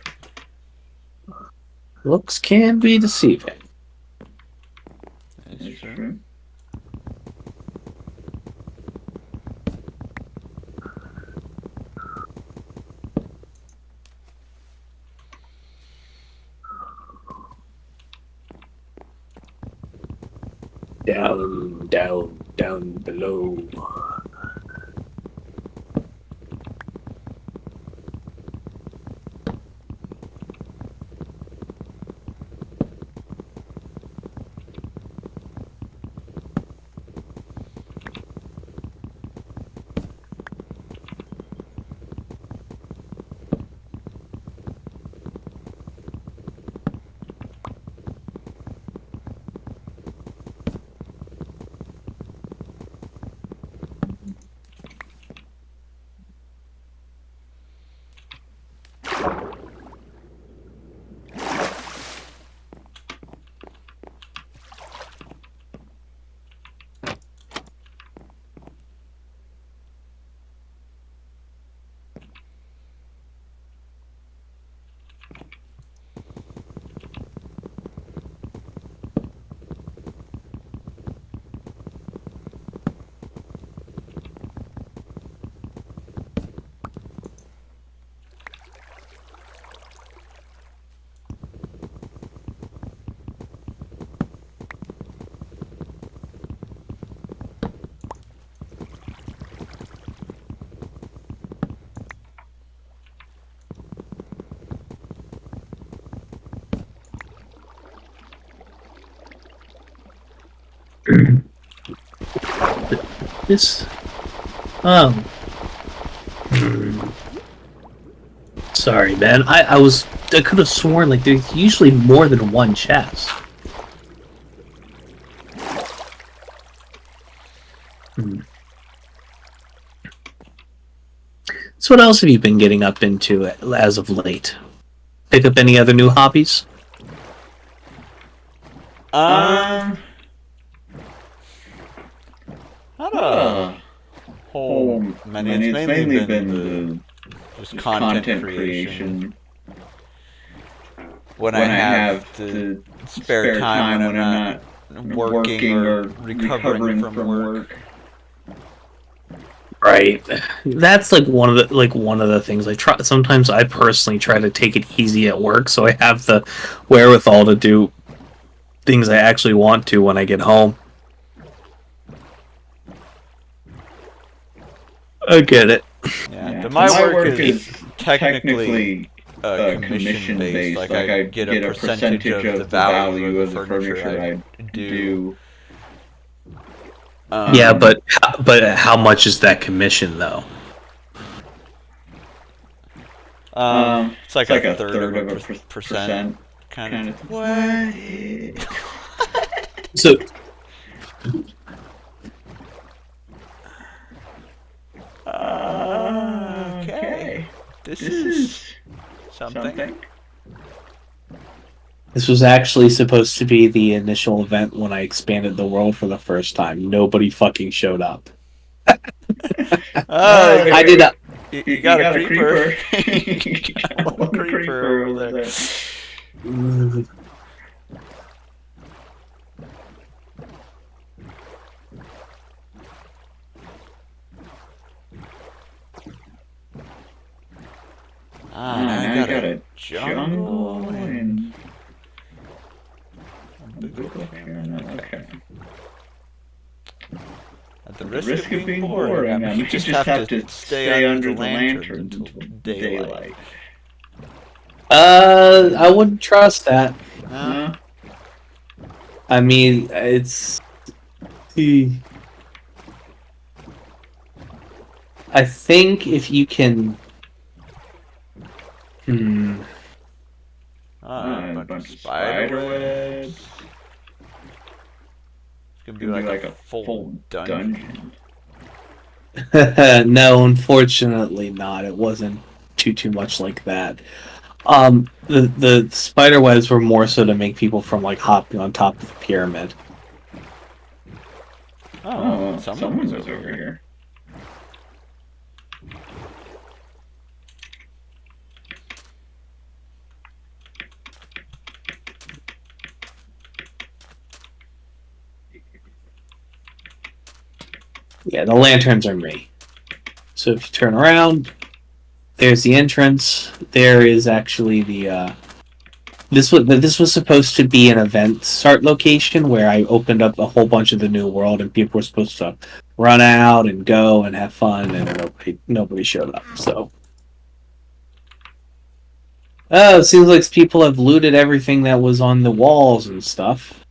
Looks can be deceiving. That's true. Down below. This. Oh. Sorry, man. I could have sworn like there's usually more than one chest. So what else have you been getting up into as of late? Pick up any other new hobbies? Not a whole many. It's mainly been just content creation. When I have the spare time when I'm not working or recovering from work. Right. That's like one of the things I try. Sometimes I personally try to take it easy at work, so I have the wherewithal to do things I actually want to when I get home. I get it. Yeah, but my work is technically commission based. Like I get a percentage of the value of the furniture I do. Yeah, but how much is that commission though? It's like a third of a percent kind of. What? So. Okay. This is something. This was actually supposed to be the initial event when I expanded the world for the first time. Nobody fucking showed up. I did not. You got a creeper. You got a creeper over there. Now I got a jungle and... Okay. At the risk of being bored, I mean, you just have to stay under the lantern until daylight. I wouldn't trust that. I mean, it's... I think if you can... A bunch of spider webs. It's gonna be like a full dungeon. No, unfortunately not. It wasn't too much like that. The spider webs were more so to make people from like hopping on top of the pyramid. Oh, someone was over here. Yeah, the lanterns are me. So if you turn around, there's the entrance. There is actually the this was supposed to be an event start location where I opened up a whole bunch of the new world and people were supposed to run out and go and have fun, and nobody showed up. So it seems like people have looted everything that was on the walls and stuff.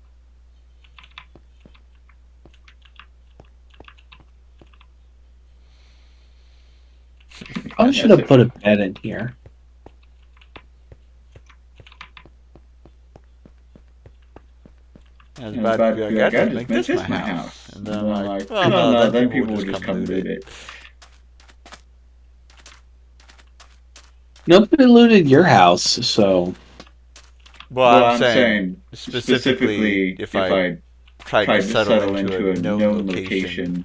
I should have put a bed in here. I was about to be like, I make this my house. And then I'm like, well, no, then people would just come loot it. Nobody looted your house, so... Well, I'm saying specifically if I tried to settle into a known location,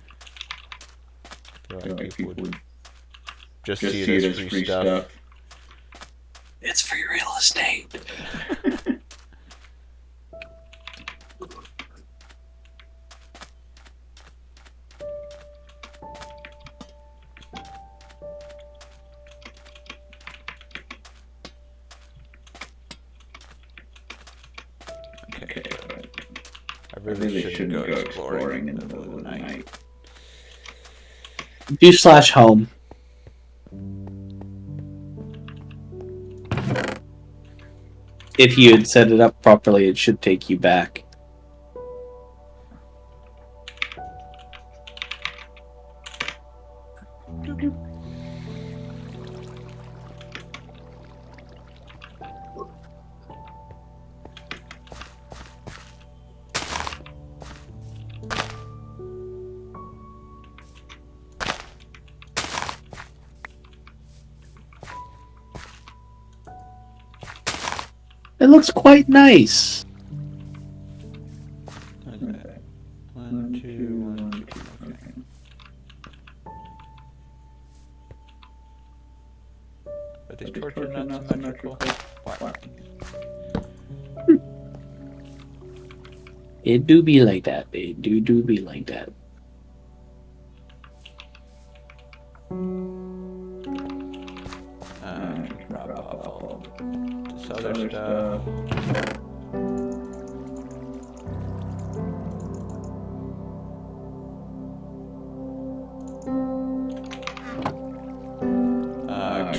like people would just see it as free stuff. It's free real estate. Okay, I really shouldn't go exploring in the middle of the night. Do/home. If you had set it up properly, it should take you back. It looks quite nice. Okay. 1, 2, 1, 2. Okay. Are these torches not symmetrical? Why? It do be like that. It do be like that. Drop off all this other stuff.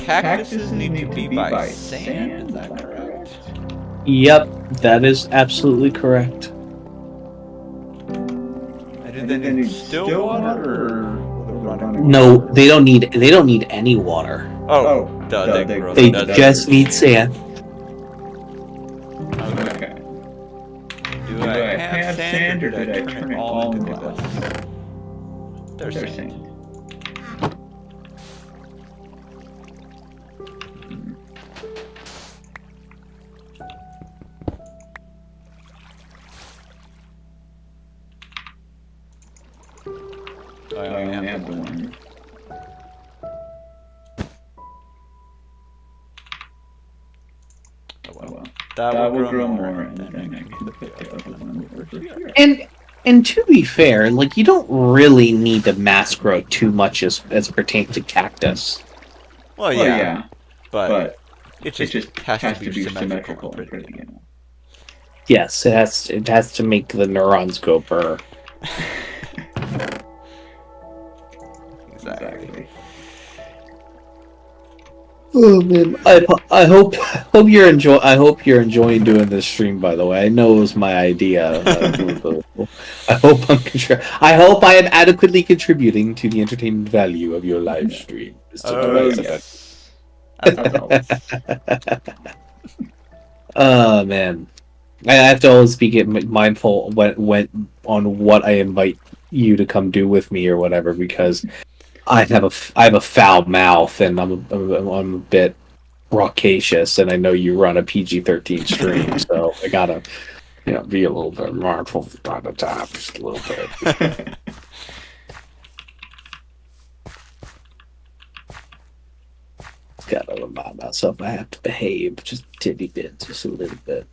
Cactuses need to be by sand, is that correct? Yep, that is absolutely correct. And do they need still water or running? No, they don't need any water. Oh, they grow. They just need sand. Okay. Do I have sand or did I turn it all into glass? There's sand. I only have the one. Oh well. That will grow more and then I can put the other one over here. And to be fair, like, you don't really need to mass grow too much as pertains to cactus. Well, yeah. But it just has to be symmetrical and pretty, you know. Yes, it has to make the neurons go burr. Exactly. Oh man, I hope you're enjoying doing this stream. By the way, I know it was my idea. I hope I am adequately contributing to the entertainment value of your live stream. Yes. Oh man, I have to always be mindful when on what I invite you to come do with me or whatever, because I have a foul mouth and I'm a bit raucous, and I know you run a PG-13 stream, so I gotta be a little bit mindful from time to time, just a little bit. Gotta remind myself I have to behave just a titty bit, just a little bit.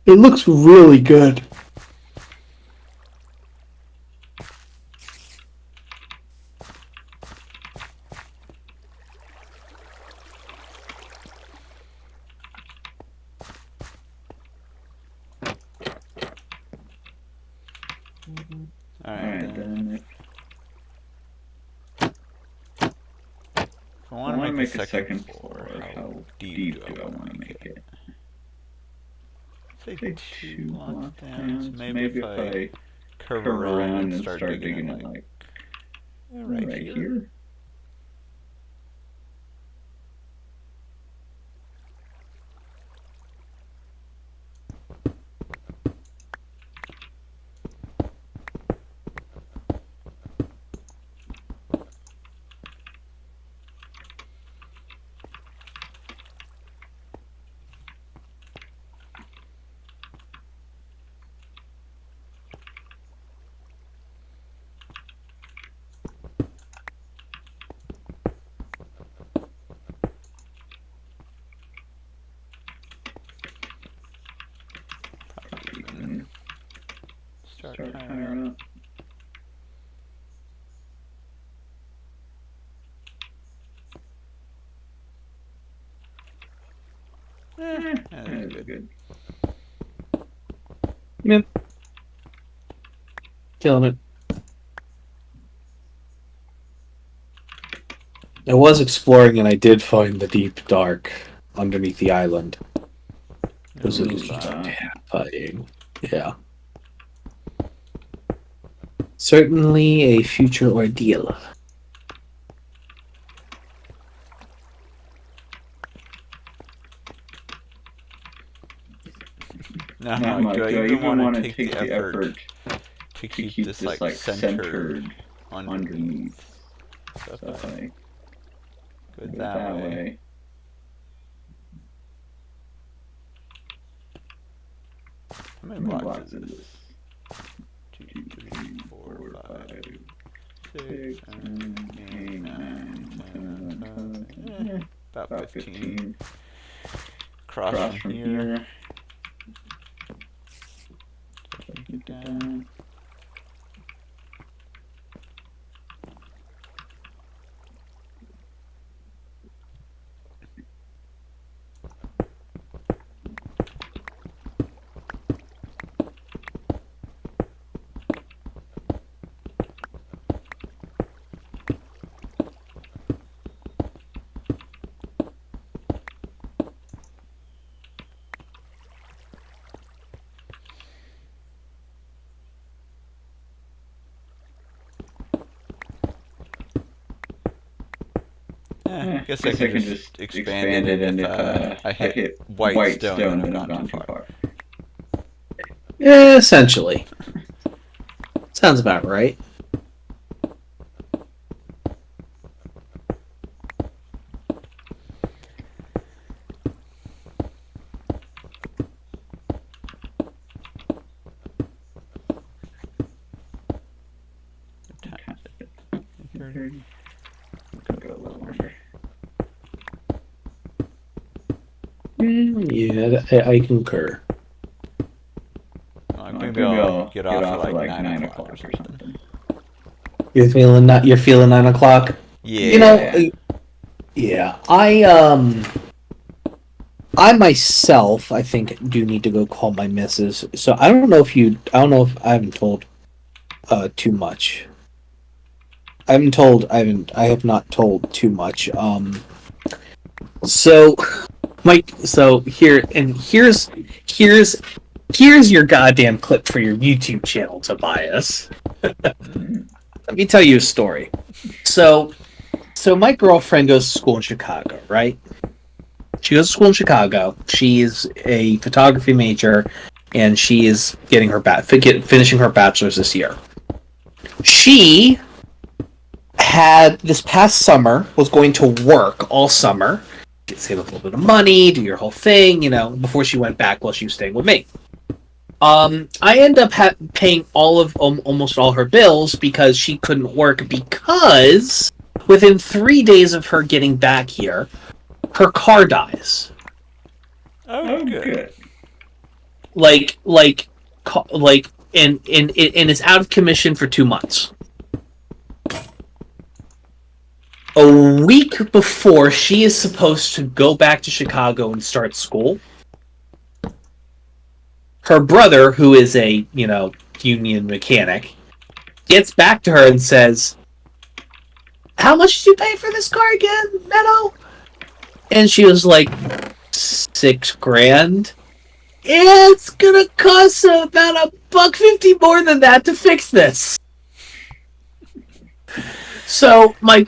It looks really good. Alright, then. I want to make a second floor. How deep do I want to make it? Say 2 blocks down. So maybe if I curve around and start digging it like right here. Start higher up. That's good. Yep. Killing it. I was exploring and I did find the deep dark underneath the island. It was terrifying. Yeah. Certainly a future ordeal. Not much. Do I even want to take the effort to keep this like centered underneath? So if I go that way. How many blocks is this? 2, 3, 4, 5, 6, 7, 8, 9, 10, 11, about 15. Cross from here. Get down. I guess I can just expand it, and if I hit white stone, then I've gone too far. Yeah, essentially. Sounds about right. Yeah, I concur. Maybe I'll get off at like 9 o'clock or something. You're feeling 9 o'clock? Yeah. You know, yeah. I myself, I think, do need to go call my missus. So I don't know if I haven't told too much. I have not told too much. So here's your goddamn clip for your YouTube channel, Tobias. Let me tell you a story. So my girlfriend goes to school in Chicago, right? She goes to school in Chicago. She's a photography major, and she is getting her finishing her bachelor's this year. She had this past summer was going to work all summer, save a little bit of money, do your whole thing, before she went back while she was staying with me. I end up paying almost all her bills because she couldn't work, because within 3 days of her getting back here, her car dies. Oh, good. And it's out of commission for 2 months. A week before she is supposed to go back to Chicago and start school, her brother, who is a, union mechanic, gets back to her and says, "How much did you pay for this car again, Meadow?" And she was like, $6,000. It's gonna cost about $150 more than that to fix this. So when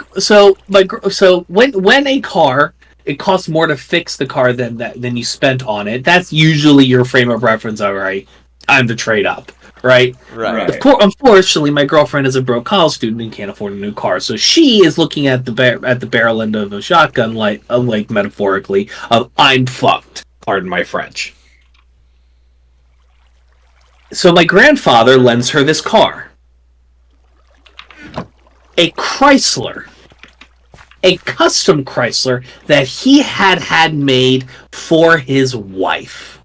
a car, it costs more to fix the car than you spent on it, that's usually your frame of reference. All right, time to trade up, right? Right. Unfortunately, my girlfriend is a broke college student and can't afford a new car, so she is looking at the barrel end of a shotgun, like metaphorically, of "I'm fucked." Pardon my French. So my grandfather lends her this car. A Chrysler. A custom Chrysler that he had made for his wife.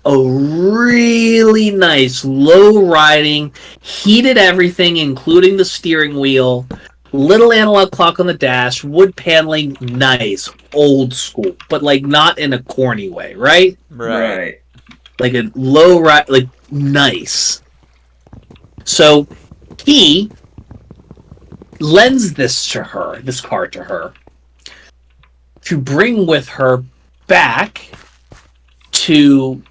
A really nice, low-riding, heated everything, including the steering wheel, little analog clock on the dash, wood paneling, nice, old school, but not in a corny way, right? Right. Like a low-ride, nice. So he lends this car to her, to bring with her back to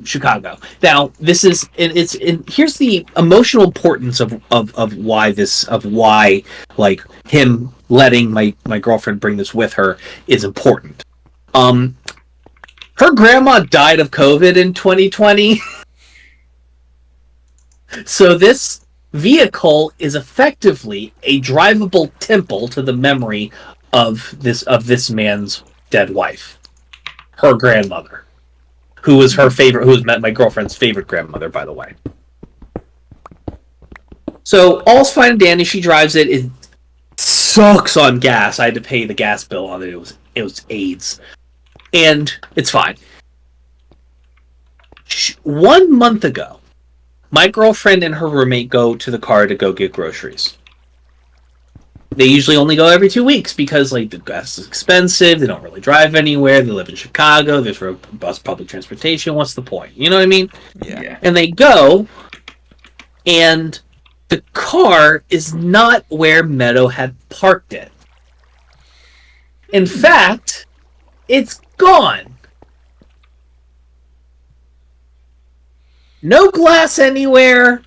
Chicago. Now, here's the emotional importance of why him letting my girlfriend bring this with her is important. Her grandma died of COVID in 2020. So this vehicle is effectively a drivable temple to the memory of this man's dead wife, her grandmother, who was my girlfriend's favorite grandmother, by the way. So all's fine and dandy. She drives it. It sucks on gas. I had to pay the gas bill on it. It was AIDS, and it's fine. 1 month ago, my girlfriend and her roommate go to the car to go get groceries. They usually only go every 2 weeks because the gas is expensive. They don't really drive anywhere. They live in Chicago. There's robust public transportation. What's the point? You know what I mean? Yeah. And they go, and the car is not where Meadow had parked it. In fact, it's gone. No glass anywhere.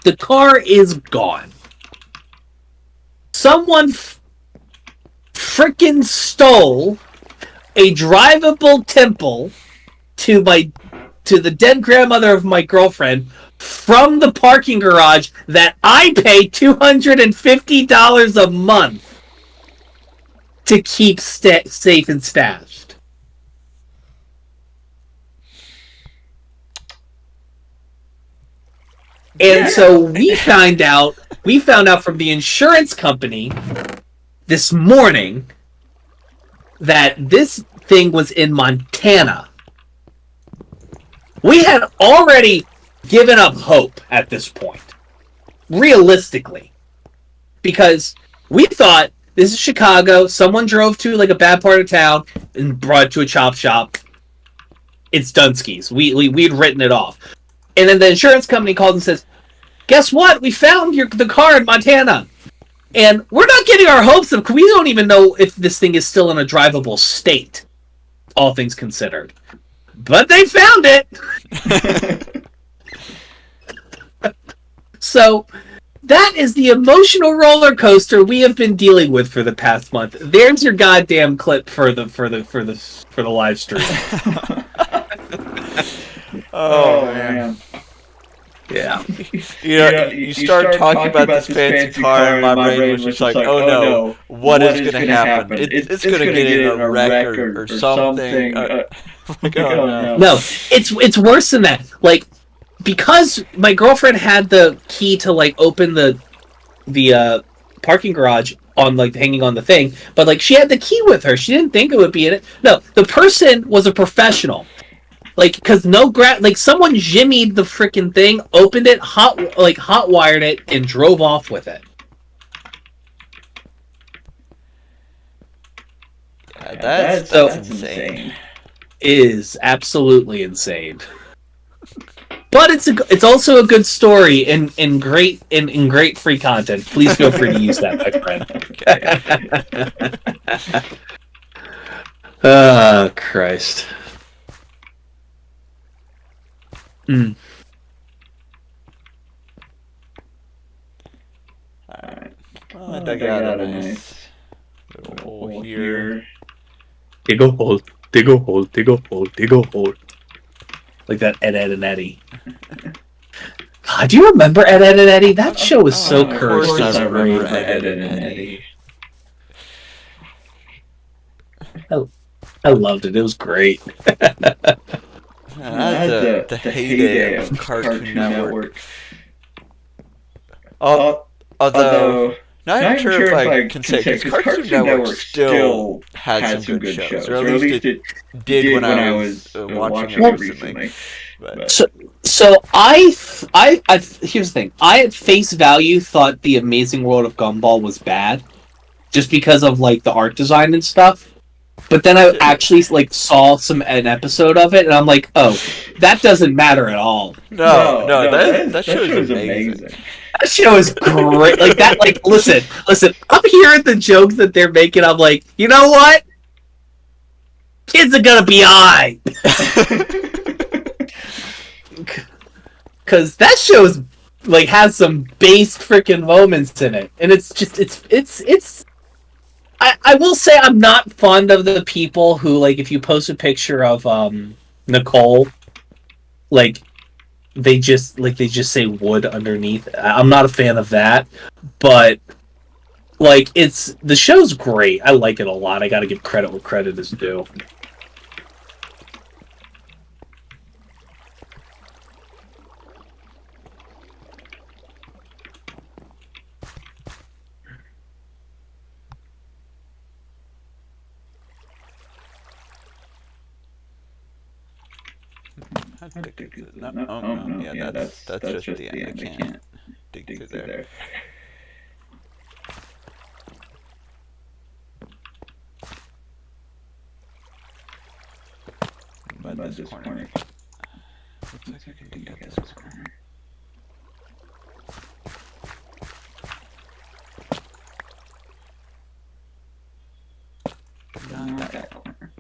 The car is gone. Someone frickin' stole a drivable temple to the dead grandmother of my girlfriend from the parking garage that I pay $250 a month to keep safe and stashed. And so we found out from the insurance company this morning that this thing was in Montana. We had already given up hope at this point, realistically, because we thought this is Chicago. Someone drove to a bad part of town and brought it to a chop shop. It's Dunskies. We'd written it off. And then the insurance company called and says, guess what? We found the car in Montana. And we're not getting our hopes up. We don't even know if this thing is still in a drivable state, all things considered. But they found it. So that is the emotional roller coaster we have been dealing with for the past month. There's your goddamn clip for the live stream. Oh man. Yeah. You start talking about this fancy car, and my brain was just like, oh no, what is going to happen? It's going to get in a wreck or something. Oh no. No, it's worse than that. Because my girlfriend had the key to open the parking garage on hanging on the thing, but she had the key with her. She didn't think it would be in it. No, the person was a professional. Because someone jimmied the freaking thing, opened it, hot wired it, and drove off with it. That's insane. Is absolutely insane. But it's also a good story in great free content. Please feel free to use that, my friend. Oh, Christ. Mm. Alright. Well, I dug out a nice little hole here. Dig a hole, dig a hole, dig a hole, dig a hole. Like that Ed, Edd and Eddy. God, do you remember Ed, Edd and Eddy? That show was so cursed. Of course I remember Ed, Edd and Eddy. I loved it. It was great. That's the heyday of Cartoon Network. Although, not even sure if I can say, because Cartoon Network still had some good shows, or at least it did when I was watching it recently. But. So here's the thing. I at face value thought The Amazing World of Gumball was bad, just because of the art design and stuff. But then I actually saw an episode of it, and I'm like, oh, that doesn't matter at all. No, that show is amazing. That show is great. Listen, I'm hearing the jokes that they're making. I'm like, you know what? Kids are gonna be alright. Because that show is has some base freaking moments in it, and it's just it's I will say I'm not fond of the people who, like, if you post a picture of Nicole, like they just say wood underneath. I'm not a fan of that, but like the show's great. I like it a lot. I got to give credit where credit is due. Yeah, that's just the end. I can't dig through there. By this corner. Looks like I can dig out this corner. Not that corner.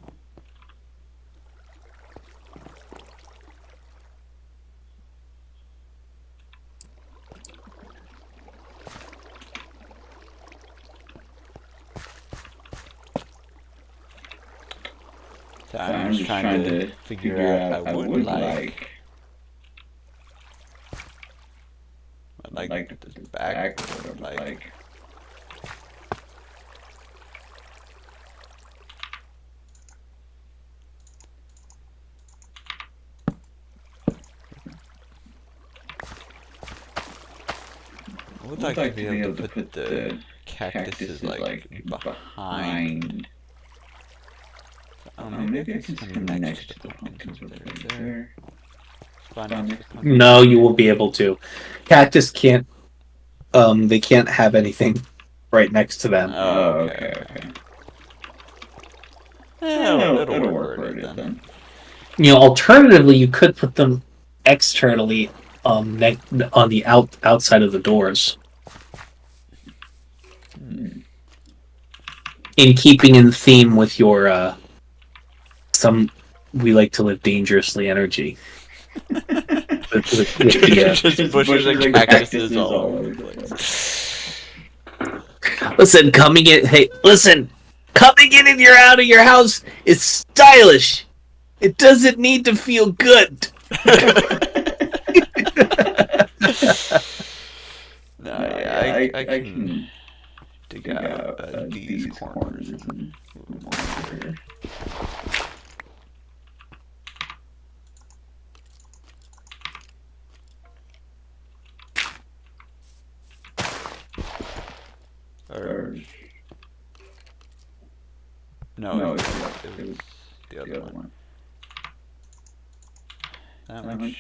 So I'm just trying to figure out I would like this back or like I would like to be able to put the cactuses like behind. Maybe I can just come next to the pumpkins there. No, you will be able to. Cactus can't. They can't have anything right next to them. Oh, okay. Yeah, it'll work then. You know, alternatively, you could put them externally, on the outside of the doors. In keeping in theme with your we like to live dangerously energy. Just bushes and cactuses all over the place. Listen, coming in and you're out of your house is stylish. It doesn't need to feel good. No, yeah, I can dig out these corners and move more here. Or no, it was the other one. That much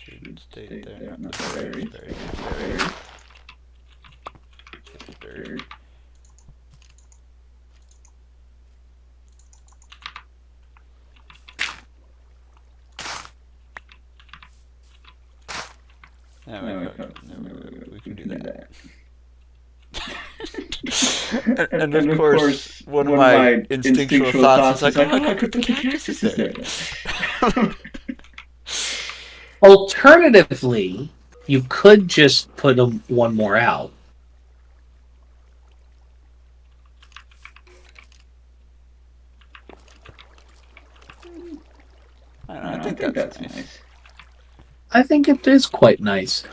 should stay there. Not the berries. Berries. We can do that. and of course, one of my instinctual thoughts is like, I could put the cactuses there. Alternatively, you could just put one more out. I think that's nice. I think it is quite nice.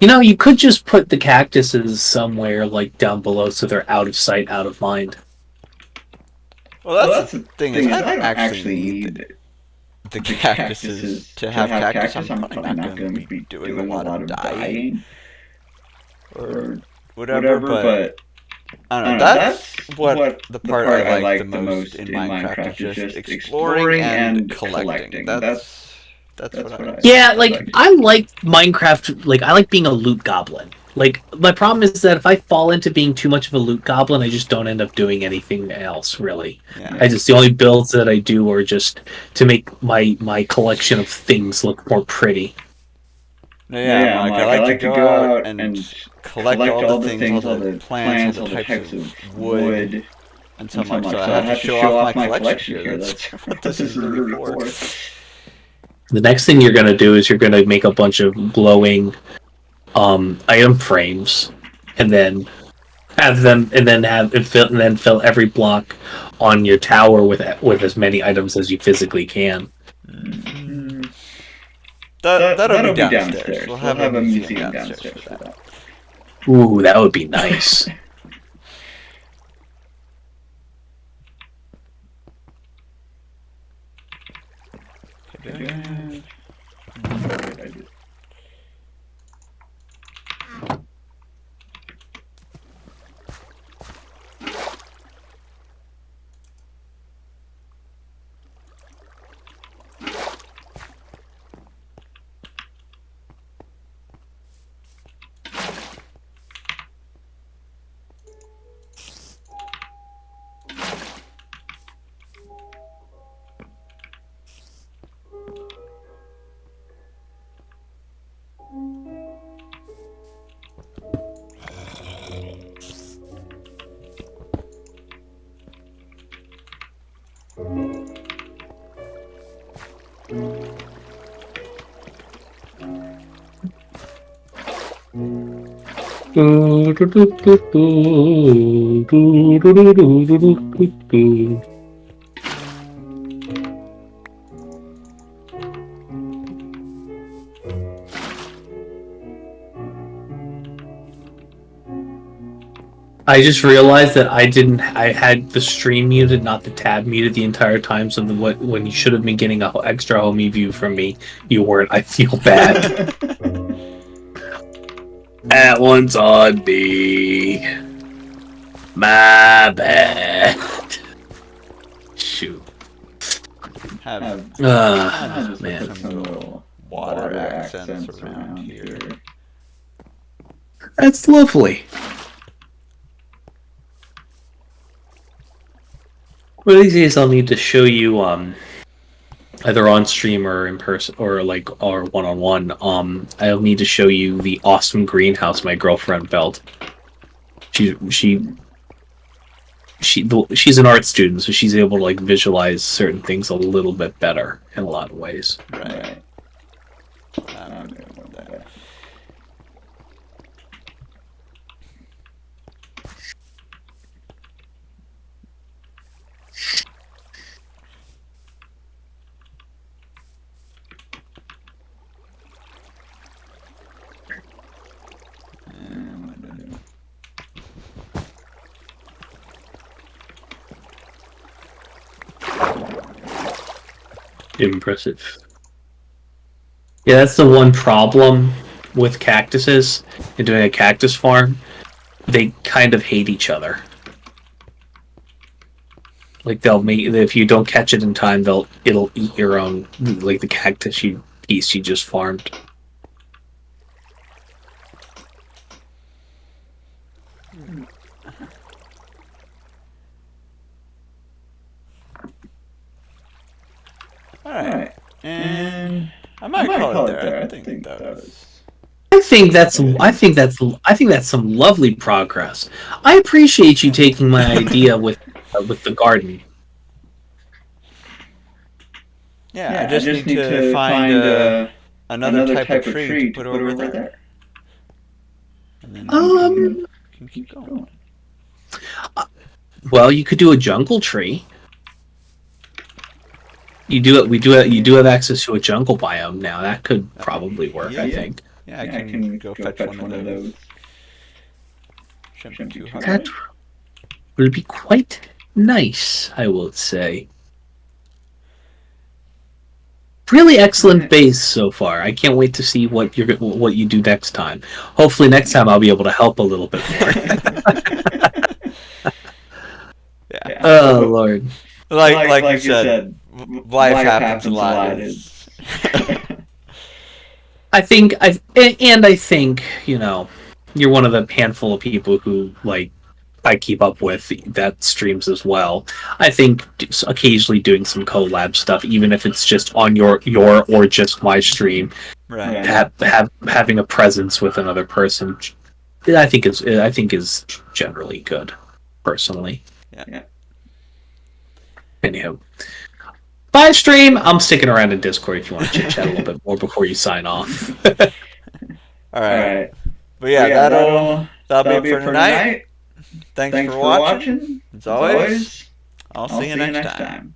You know, you could just put the cactuses somewhere, like, down below so they're out of sight, out of mind. Well, that's the thing is, I don't actually need the cactuses to have cactus. I'm probably not going to be doing a lot of dyeing or whatever, but I don't know. That's what the part I like the most in Minecraft is just exploring and collecting. That's what I like. Yeah, like, I like Minecraft, like, I like being a loot goblin. Like, my problem is that if I fall into being too much of a loot goblin, I just don't end up doing anything else, really. Yeah. The only builds that I do are just to make my collection of things look more pretty. Yeah, I like to go out and collect all the things, all the plants, all the types of wood, and so much. So I have to show off my collection here. That's what this is really for. The next thing you're going to do is you're going to make a bunch of glowing item frames, and then have them, and then fill every block on your tower with as many items as you physically can. That'll be downstairs. We'll have a museum downstairs for that. Ooh, that would be nice. I just realized that I had the stream muted, not the tab muted the entire time. So when you should have been getting an extra homie view from me, you weren't. I feel bad. That one's on me. My bad. Shoot. Have man. some little water accents around here. That's lovely. One of these days, I'll need to show you, either on stream or in person, or one-on-one. I'll need to show you the awesome greenhouse my girlfriend built. She's an art student, so she's able to visualize certain things a little bit better in a lot of ways. Right. Impressive. Yeah, that's the one problem with cactuses and doing a cactus farm. They kind of hate each other. If you don't catch it in time, it'll eat your own, the cactus piece you just farmed. Alright. And I might call it there. I think that was... I think that's some lovely progress. I appreciate you taking my idea with the garden. Yeah, I just need to find another type of tree to put over there. And then we can keep going. Well, you could do a jungle tree. You do have access to a jungle biome now. That could probably work, I think. Yeah, I can go fetch one of those. That will be quite nice, I will say. Really excellent base so far. I can't wait to see what you do next time. Hopefully next time I'll be able to help a little bit more. Yeah. Oh Lord. Like you said, life happens a lot. I think you're one of the handful of people who I keep up with that streams as well. I think occasionally doing some collab stuff, even if it's just on your or just my stream, right? Having a presence with another person, I think is generally good, personally. Yeah. Anyhow, bye stream. I'm sticking around in Discord if you want to chit chat a little bit more before you sign off. All right. But yeah, that'll be it for tonight. Thanks for watching. As always, I'll see you next time.